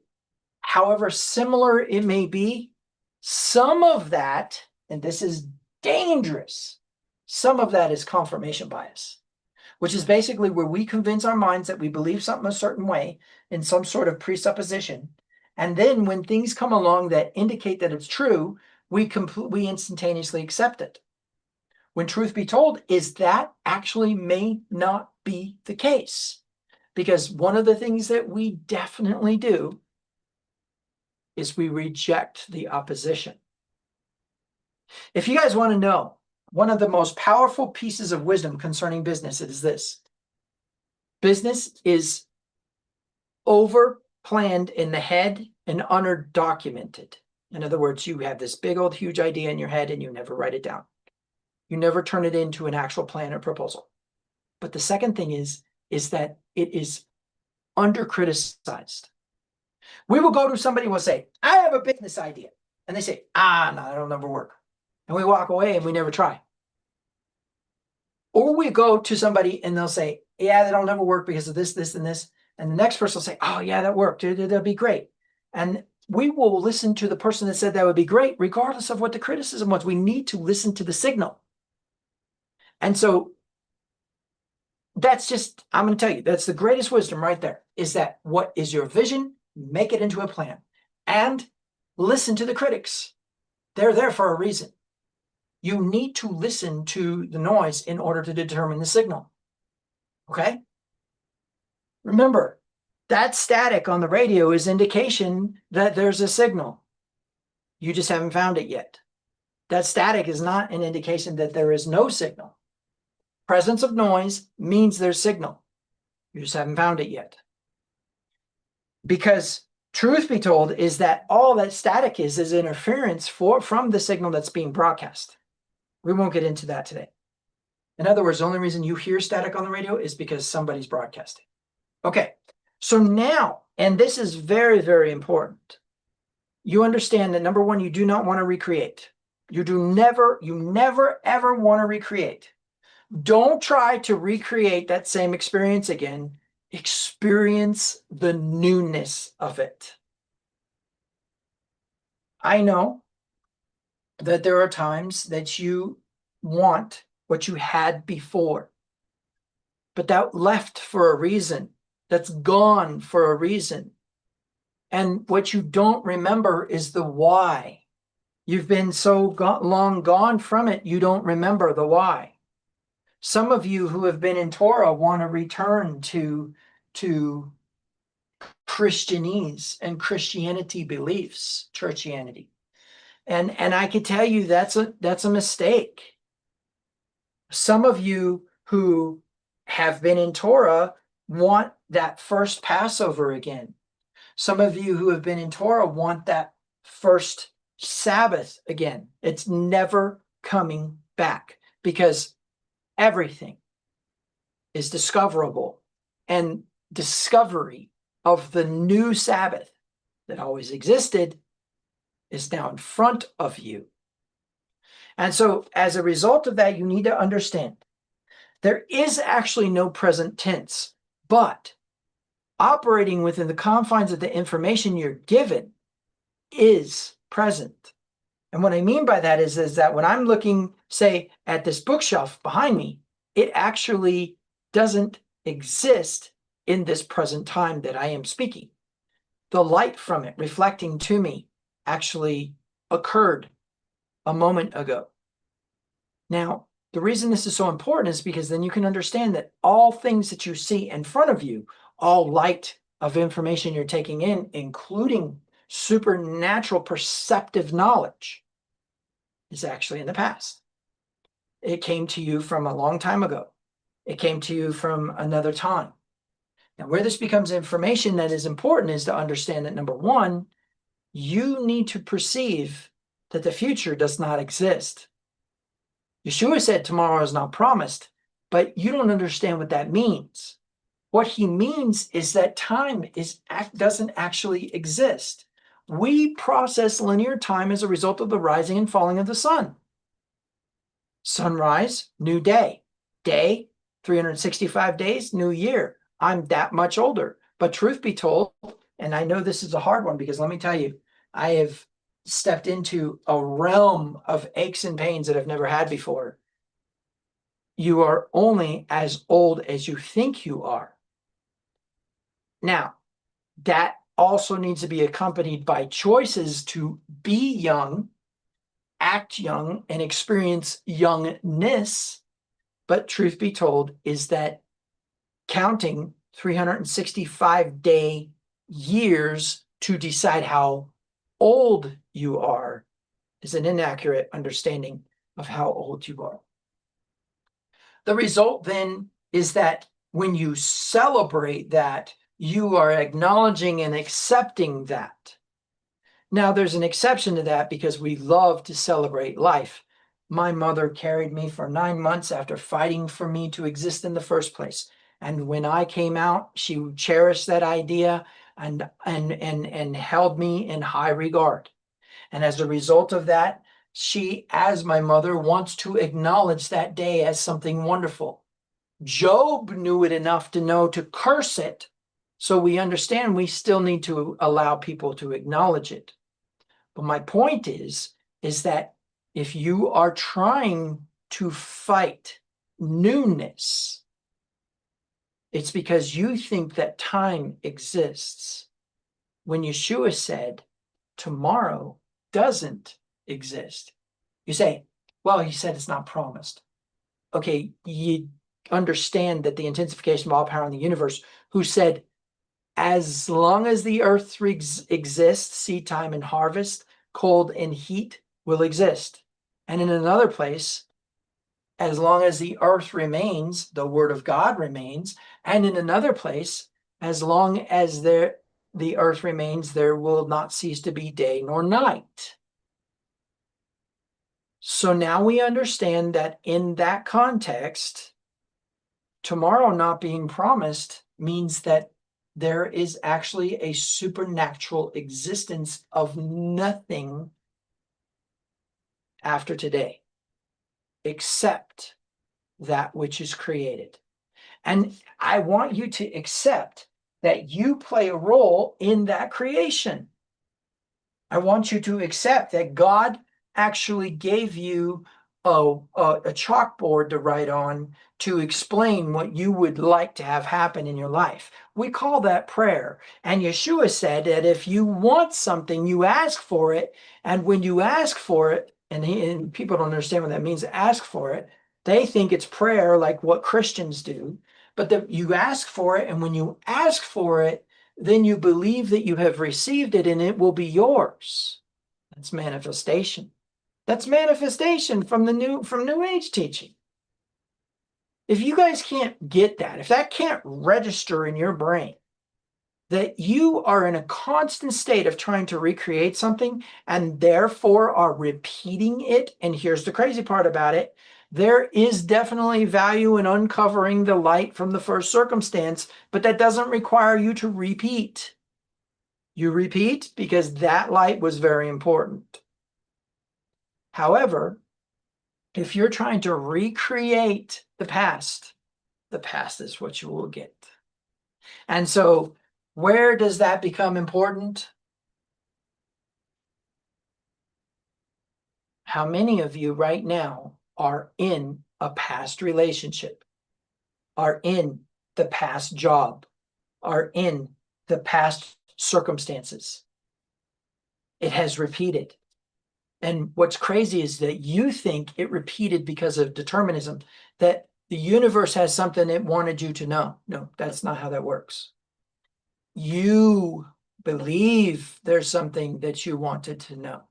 [SPEAKER 1] however similar it may be, some of that, and this is dangerous, some of that is confirmation bias, which is basically where we convince our minds that we believe something a certain way in some sort of presupposition. And then when things come along that indicate that it's true, we instantaneously accept it. When truth be told, is that actually may not be the case. Because one of the things that we definitely do is we reject the opposition. If you guys want to know, one of the most powerful pieces of wisdom concerning business is this. Business is over-planned in the head and under-documented. In other words, you have this big old huge idea in your head and you never write it down. You never turn it into an actual plan or proposal. But the second thing is that it is under criticized. We will go to somebody and we'll say, I have a business idea. And they say, no, that'll never work. And we walk away and we never try. Or we go to somebody and they'll say, yeah, that'll never work because of this, this, and this. And the next person will say, oh, yeah, that worked. That'll be great. And we will listen to the person that said that would be great, regardless of what the criticism was. We need to listen to the signal. And so that's just, I'm going to tell you, that's the greatest wisdom right there, is that what is your vision? Make it into a plan and listen to the critics. They're there for a reason. You need to listen to the noise in order to determine the signal. Okay? Remember, that static on the radio is indication that there's a signal. You just haven't found it yet. That static is not an indication that there is no signal. Presence of noise means there's signal. You just haven't found it yet. Because truth be told is that all that static is interference from the signal that's being broadcast. We won't get into that today. In other words, the only reason you hear static on the radio is because somebody's broadcasting. Okay, so now, and this is very, very important, you understand that number one, you do not want to recreate. You never, ever want to recreate. Don't try to recreate that same experience again. Experience the newness of it. I know that there are times that you want what you had before, but that left for a reason. That's gone for a reason. And what you don't remember is the why. You've been so long gone from it, you don't remember the why. Some of you who have been in Torah want to return to Christianese and Christianity beliefs, churchianity. And I could tell you that's a mistake. Some of you who have been in Torah want that first Passover again. Some of you who have been in Torah want that first Sabbath again. It's never coming back because everything is discoverable, and discovery of the new Sabbath that always existed is now in front of you. And so as a result of that, you need to understand there is actually no present tense, but operating within the confines of the information you're given is present. And what I mean by that is that when I'm looking, say, at this bookshelf behind me, it actually doesn't exist in this present time that I am speaking. The light from it reflecting to me actually occurred a moment ago. Now, the reason this is so important is because then you can understand that all things that you see in front of you, all light of information you're taking in, including supernatural perceptive knowledge, is actually in the past. It came to you from a long time ago. It came to you from another time. Now, where this becomes information that is important is to understand that, number one, you need to perceive that the future does not exist. Yeshua said tomorrow is not promised, but you don't understand what that means. What he means is that time doesn't actually exist. We process linear time as a result of the rising and falling of the sun. Sunrise, new day. Day, 365 days, new year. I'm that much older. But truth be told, and I know this is a hard one because let me tell you, I have stepped into a realm of aches and pains that I've never had before. You are only as old as you think you are. Now, that also needs to be accompanied by choices to be young, act young, and experience youngness. But truth be told is that counting 365-day years to decide how old you are is an inaccurate understanding of how old you are. The result then is that when you celebrate that, you are acknowledging and accepting that. Now, there's an exception to that because we love to celebrate life. My mother carried me for 9 months after fighting for me to exist in the first place. And when I came out, she cherished that idea and held me in high regard. And as a result of that, she, as my mother, wants to acknowledge that day as something wonderful. Job knew it enough to know to curse it. So we understand we still need to allow people to acknowledge it. But my point is that if you are trying to fight newness, it's because you think that time exists. When Yeshua said, tomorrow doesn't exist, you say, well, he said it's not promised. Okay, you understand that the intensification of all power in the universe, who said, as long as the earth exists, seed time and harvest, cold and heat will exist. And in another place, as long as the earth remains, the word of God remains. And in another place, as long as the earth remains, there will not cease to be day nor night. So now we understand that in that context, tomorrow not being promised means that there is actually a supernatural existence of nothing after today, except that which is created. And I want you to accept that you play a role in that creation. I want you to accept that God actually gave you a chalkboard to write on to explain what you would like to have happen in your life. We call that prayer. And Yeshua said that if you want something, you ask for it. And when you ask for it, and people don't understand what that means, ask for it, they think it's prayer like what Christians do. But you ask for it, and when you ask for it, then you believe that you have received it and it will be yours. That's manifestation. That's manifestation from New Age teaching. If you guys can't get that, if that can't register in your brain, that you are in a constant state of trying to recreate something and therefore are repeating it, and here's the crazy part about it, there is definitely value in uncovering the light from the first circumstance, but that doesn't require you to repeat. You repeat because that light was very important. However, if you're trying to recreate the past is what you will get. And so where does that become important? How many of you right now are in a past relationship, are in the past job, are in the past circumstances? It has repeated. And what's crazy is that you think it repeated because of determinism, that the universe has something it wanted you to know. No, that's not how that works. You believe there's something that you wanted to know.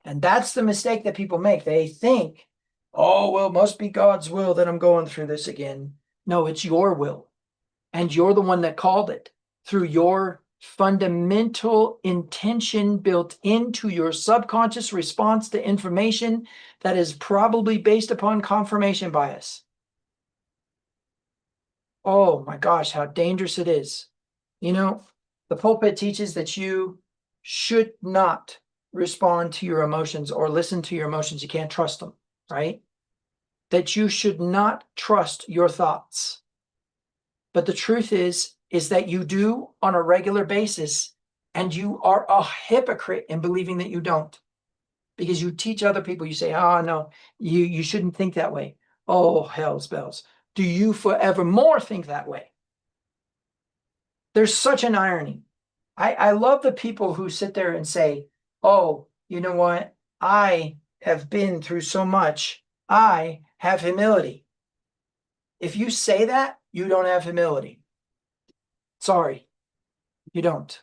[SPEAKER 1] And that's the mistake that people make. They think, oh, well, it must be God's will that I'm going through this again. No, it's your will. And you're the one that called it through your fundamental intention built into your subconscious response to information that is probably based upon confirmation bias. Oh my gosh, how dangerous it is. You know, the pulpit teaches that you should not respond to your emotions or listen to your emotions. You can't trust them, right? That you should not trust your thoughts. But the truth is that you do on a regular basis, and you are a hypocrite in believing that you don't. Because you teach other people, you say, oh, no, you shouldn't think that way. Oh, hell's bells. Do you forevermore think that way? There's such an irony. I love the people who sit there and say, oh, you know what? I have been through so much. I have humility. If you say that, you don't have humility. Sorry, you don't.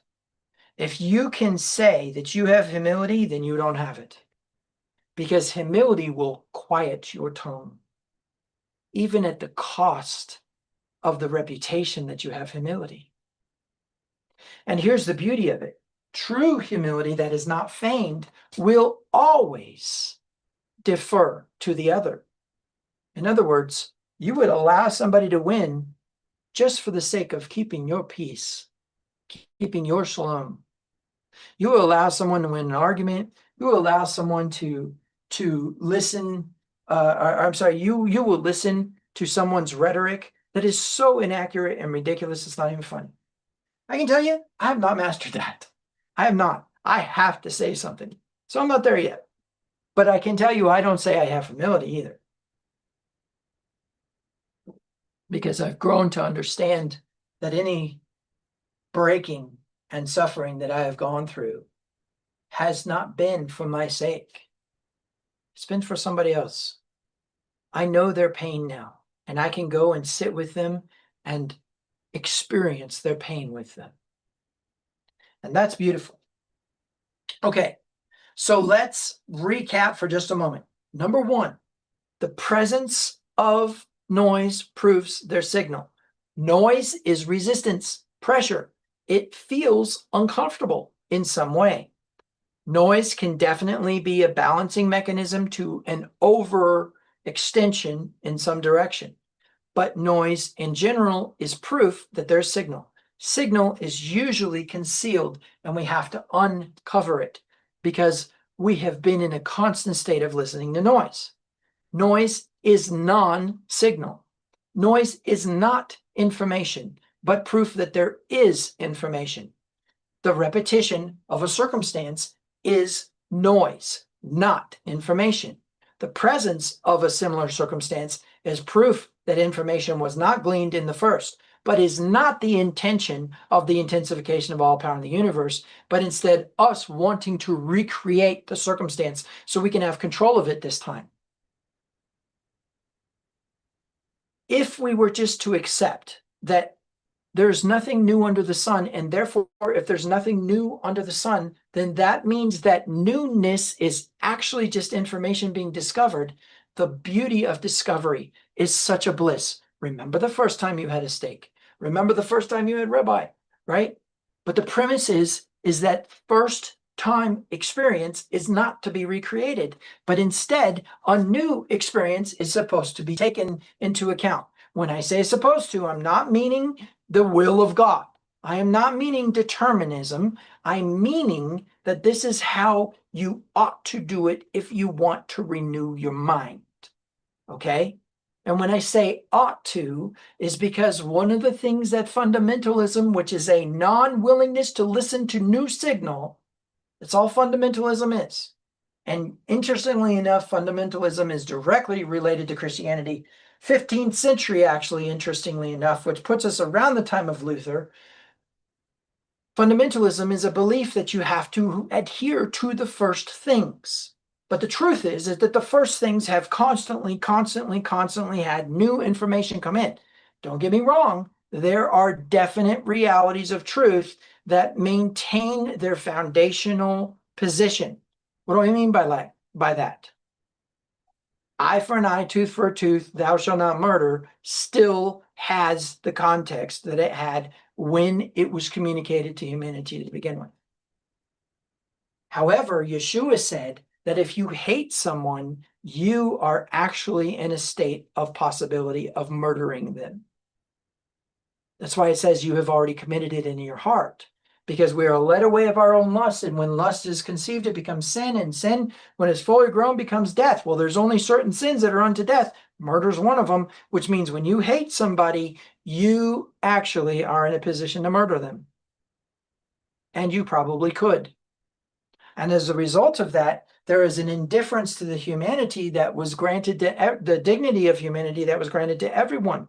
[SPEAKER 1] If you can say that you have humility, then you don't have it. Because humility will quiet your tone, even at the cost of the reputation that you have humility. And here's the beauty of it. True humility that is not feigned will always defer to the other. In other words, you would allow somebody to win just for the sake of keeping your peace, keeping your shalom. You will allow someone to win an argument. You will allow someone to listen. I'm sorry. You will listen to someone's rhetoric that is so inaccurate and ridiculous. It's not even funny. I can tell you, I have not mastered that. I have not. I have to say something. So I'm not there yet. But I can tell you, I don't say I have humility either. Because I've grown to understand that any breaking and suffering that I have gone through has not been for my sake. It's been for somebody else. I know their pain now, and I can go and sit with them and experience their pain with them. And that's beautiful. Okay, so let's recap for just a moment. Number one, the presence of noise proves their signal. Noise is resistance, pressure. It feels uncomfortable in some way. Noise can definitely be a balancing mechanism to an overextension in some direction. But noise in general is proof that there's signal. Signal is usually concealed, and we have to uncover it because we have been in a constant state of listening to noise. Noise is non-signal. Noise is not information, but proof that there is information. The repetition of a circumstance is noise, not information. The presence of a similar circumstance is proof that information was not gleaned in the first, but is not the intention of the intensification of all power in the universe, but instead us wanting to recreate the circumstance so we can have control of it this time. If we were just to accept that there's nothing new under the sun, and therefore, if there's nothing new under the sun, then that means that newness is actually just information being discovered. The beauty of discovery is such a bliss. Remember the first time you had a steak. Remember the first time you had ribeye, right? But the premise is that first time experience is not to be recreated, but instead a new experience is supposed to be taken into account. When I say supposed to, I'm not meaning the will of God. I am not meaning determinism. I'm meaning that this is how you ought to do it if you want to renew your mind. Okay? And when I say ought to, is because one of the things that fundamentalism, which is a non-willingness to listen to new signal, that's all fundamentalism is. And interestingly enough, fundamentalism is directly related to Christianity. 15th century, actually, interestingly enough, which puts us around the time of Luther. Fundamentalism is a belief that you have to adhere to the first things. But the truth is that the first things have constantly had new information come in. Don't get me wrong. There are definite realities of truth that maintain their foundational position. What do I mean by that? Eye for an eye, tooth for a tooth, thou shalt not murder still has the context that it had when it was communicated to humanity to begin with. However, Yeshua said that if you hate someone, you are actually in a state of possibility of murdering them. That's why it says you have already committed it in your heart. Because we are led away of our own lust, and when lust is conceived, it becomes sin, and sin, when it's fully grown, becomes death. Well, there's only certain sins that are unto death. Murder's one of them, which means when you hate somebody, you actually are in a position to murder them. And you probably could. And as a result of that, there is an indifference to the humanity that was granted to the dignity of humanity that was granted to everyone.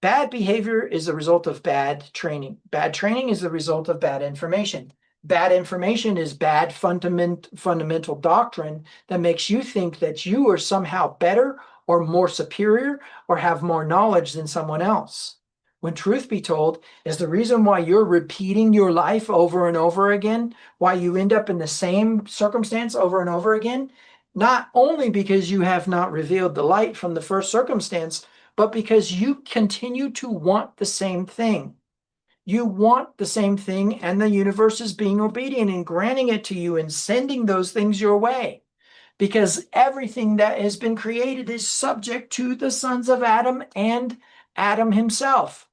[SPEAKER 1] Bad behavior is the result of bad training. Bad training is the result of bad information. Bad information is bad fundamental doctrine that makes you think that you are somehow better or more superior or have more knowledge than someone else. When truth be told, is the reason why you're repeating your life over and over again, why you end up in the same circumstance over and over again, not only because you have not revealed the light from the first circumstance, but because you continue to want the same thing. You want the same thing, and the universe is being obedient and granting it to you and sending those things your way. because everything that has been created is subject to the sons of Adam and Adam himself,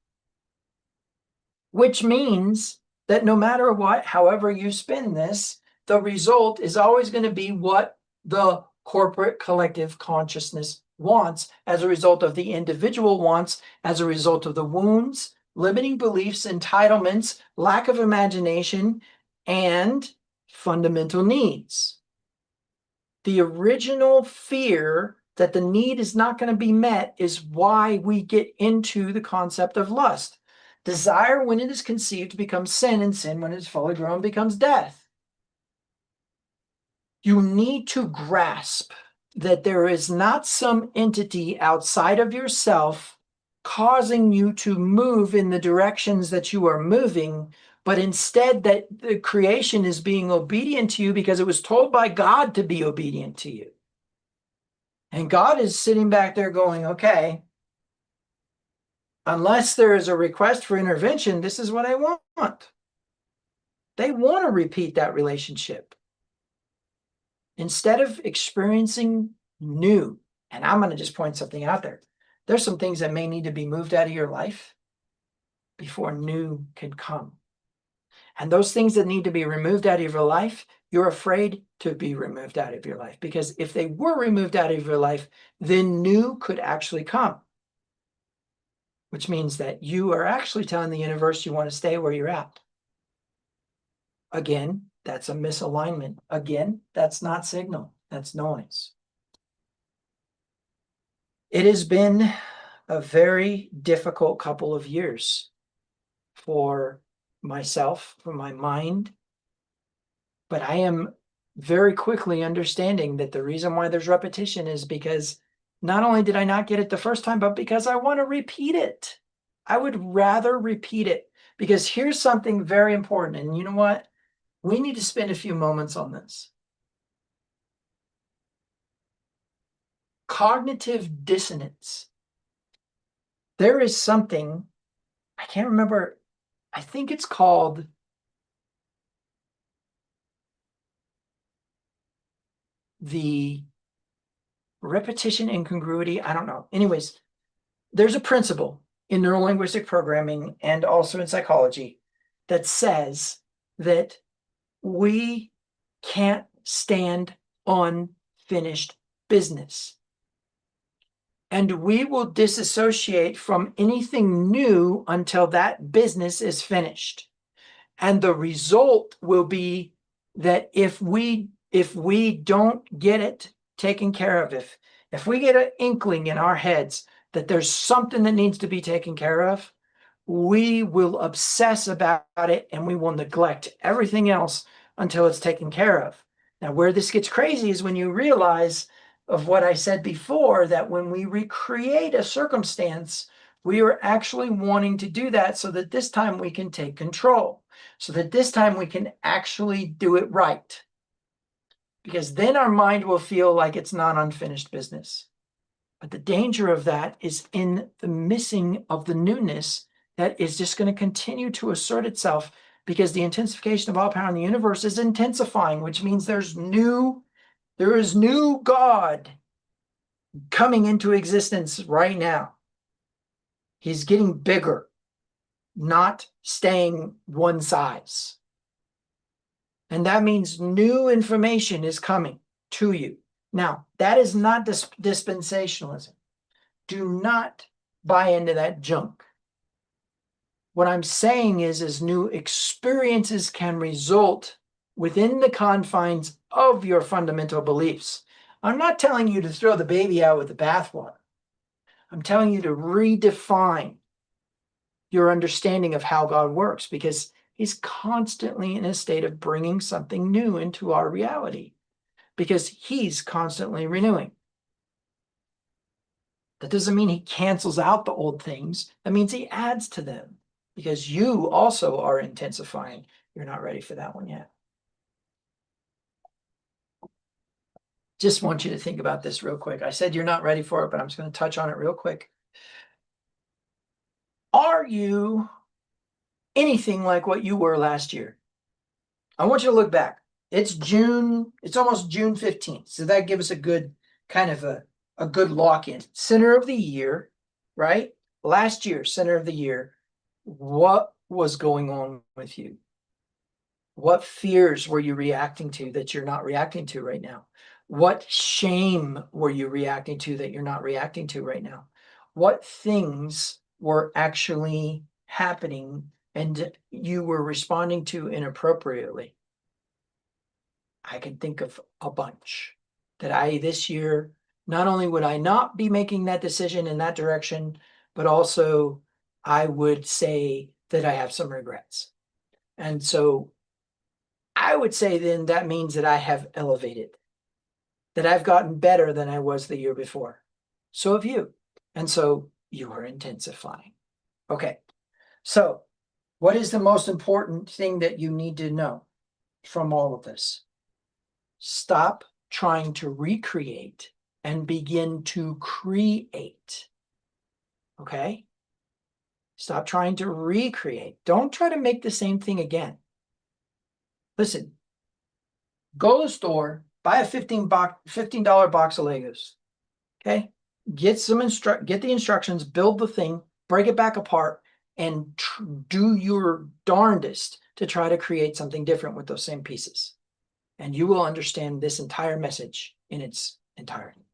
[SPEAKER 1] which means that no matter what, however you spin this, the result is always going to be what the corporate collective consciousness wants as a result of the individual wants, as a result of the wounds, limiting beliefs, entitlements, lack of imagination, and fundamental needs. The original fear that the need is not going to be met is why we get into the concept of lust. Desire, when it is conceived, becomes sin, and sin, when it is fully grown, becomes death. You need to grasp that there is not some entity outside of yourself causing you to move in the directions that you are moving, but instead that the creation is being obedient to you because it was told by God to be obedient to you. And God is sitting back there going, okay, unless there is a request for intervention, this is what I want. They want to repeat that relationship. Instead of experiencing new, and I'm going to just point something out there. There's some things that may need to be moved out of your life before new can come. And those things that need to be removed out of your life, you're afraid to be removed out of your life, because if they were removed out of your life, then new could actually come, which means that you are actually telling the universe you want to stay where you're at. Again, that's a misalignment. Again, that's not signal, that's noise. It has been a very difficult couple of years for myself, for my mind, but I am very quickly understanding that the reason why there's repetition is because not only did I not get it the first time, but because I want to repeat it. I would rather repeat it, because here's something very important. And you know what? We need to spend a few moments on this. Cognitive dissonance. There is something, I can't remember, I think it's called the repetition incongruity. I don't know. Anyways, there's a principle in neurolinguistic programming and also in psychology that says that we can't stand unfinished business. And we will disassociate from anything new until that business is finished. And the result will be that if we don't get it taken care of, if we get an inkling in our heads that there's something that needs to be taken care of, we will obsess about it and we will neglect everything else until it's taken care of. Now, where this gets crazy is when you realize of what I said before, that when we recreate a circumstance, we are actually wanting to do that so that this time we can take control, so that this time we can actually do it right. Because then our mind will feel like it's not unfinished business. But the danger of that is in the missing of the newness that is just going to continue to assert itself, because the intensification of all power in the universe is intensifying, which means there is new God coming into existence right now. He's getting bigger, not staying one size. And that means new information is coming to you. Now, that is not dispensationalism. Do not buy into that junk. What I'm saying is new experiences can result within the confines of your fundamental beliefs. I'm not telling you to throw the baby out with the bathwater. I'm telling you to redefine your understanding of how God works, because he's constantly in a state of bringing something new into our reality, because he's constantly renewing. That doesn't mean he cancels out the old things. That means he adds to them, because you also are intensifying. You're not ready for that one yet. Just want you to think about this real quick. I said you're not ready for it, but I'm just going to touch on it real quick. Are you anything like what you were last year? I want you to look back. it's June, it's almost June 15th. So that gives us a good kind of a good lock-in. Center of the year, right? Last year, center of the year, what was going on with you? What fears were you reacting to that you're not reacting to right now? What shame were you reacting to that you're not reacting to right now? What things were actually happening and you were responding to inappropriately? I can think of a bunch that this year, not only would I not be making that decision in that direction, but also I would say that I have some regrets. And so I would say then that means that I have elevated, that I've gotten better than I was the year before. So have you. And so you are intensifying. Okay. So what is the most important thing that you need to know from all of this? Stop trying to recreate and begin to create. Okay? Stop trying to recreate. Don't try to make the same thing again. Listen, go to the store, buy a $15 box of Legos. Okay? Get the instructions, build the thing, break it back apart, and do your darndest to try to create something different with those same pieces. And you will understand this entire message in its entirety.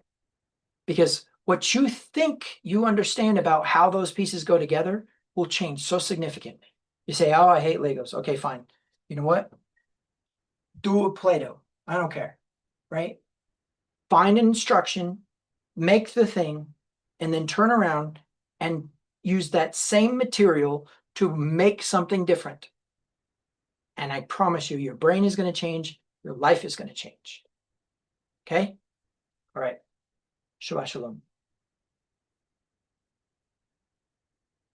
[SPEAKER 1] Because what you think you understand about how those pieces go together will change so significantly. You say, oh, I hate Legos. Okay, fine. You know what? Do a Play-Doh. I don't care, right? Find an instruction, make the thing, and then turn around and use that same material to make something different. And I promise you, your brain is going to change. Your life is going to change. Okay? All right. Shabbat shalom.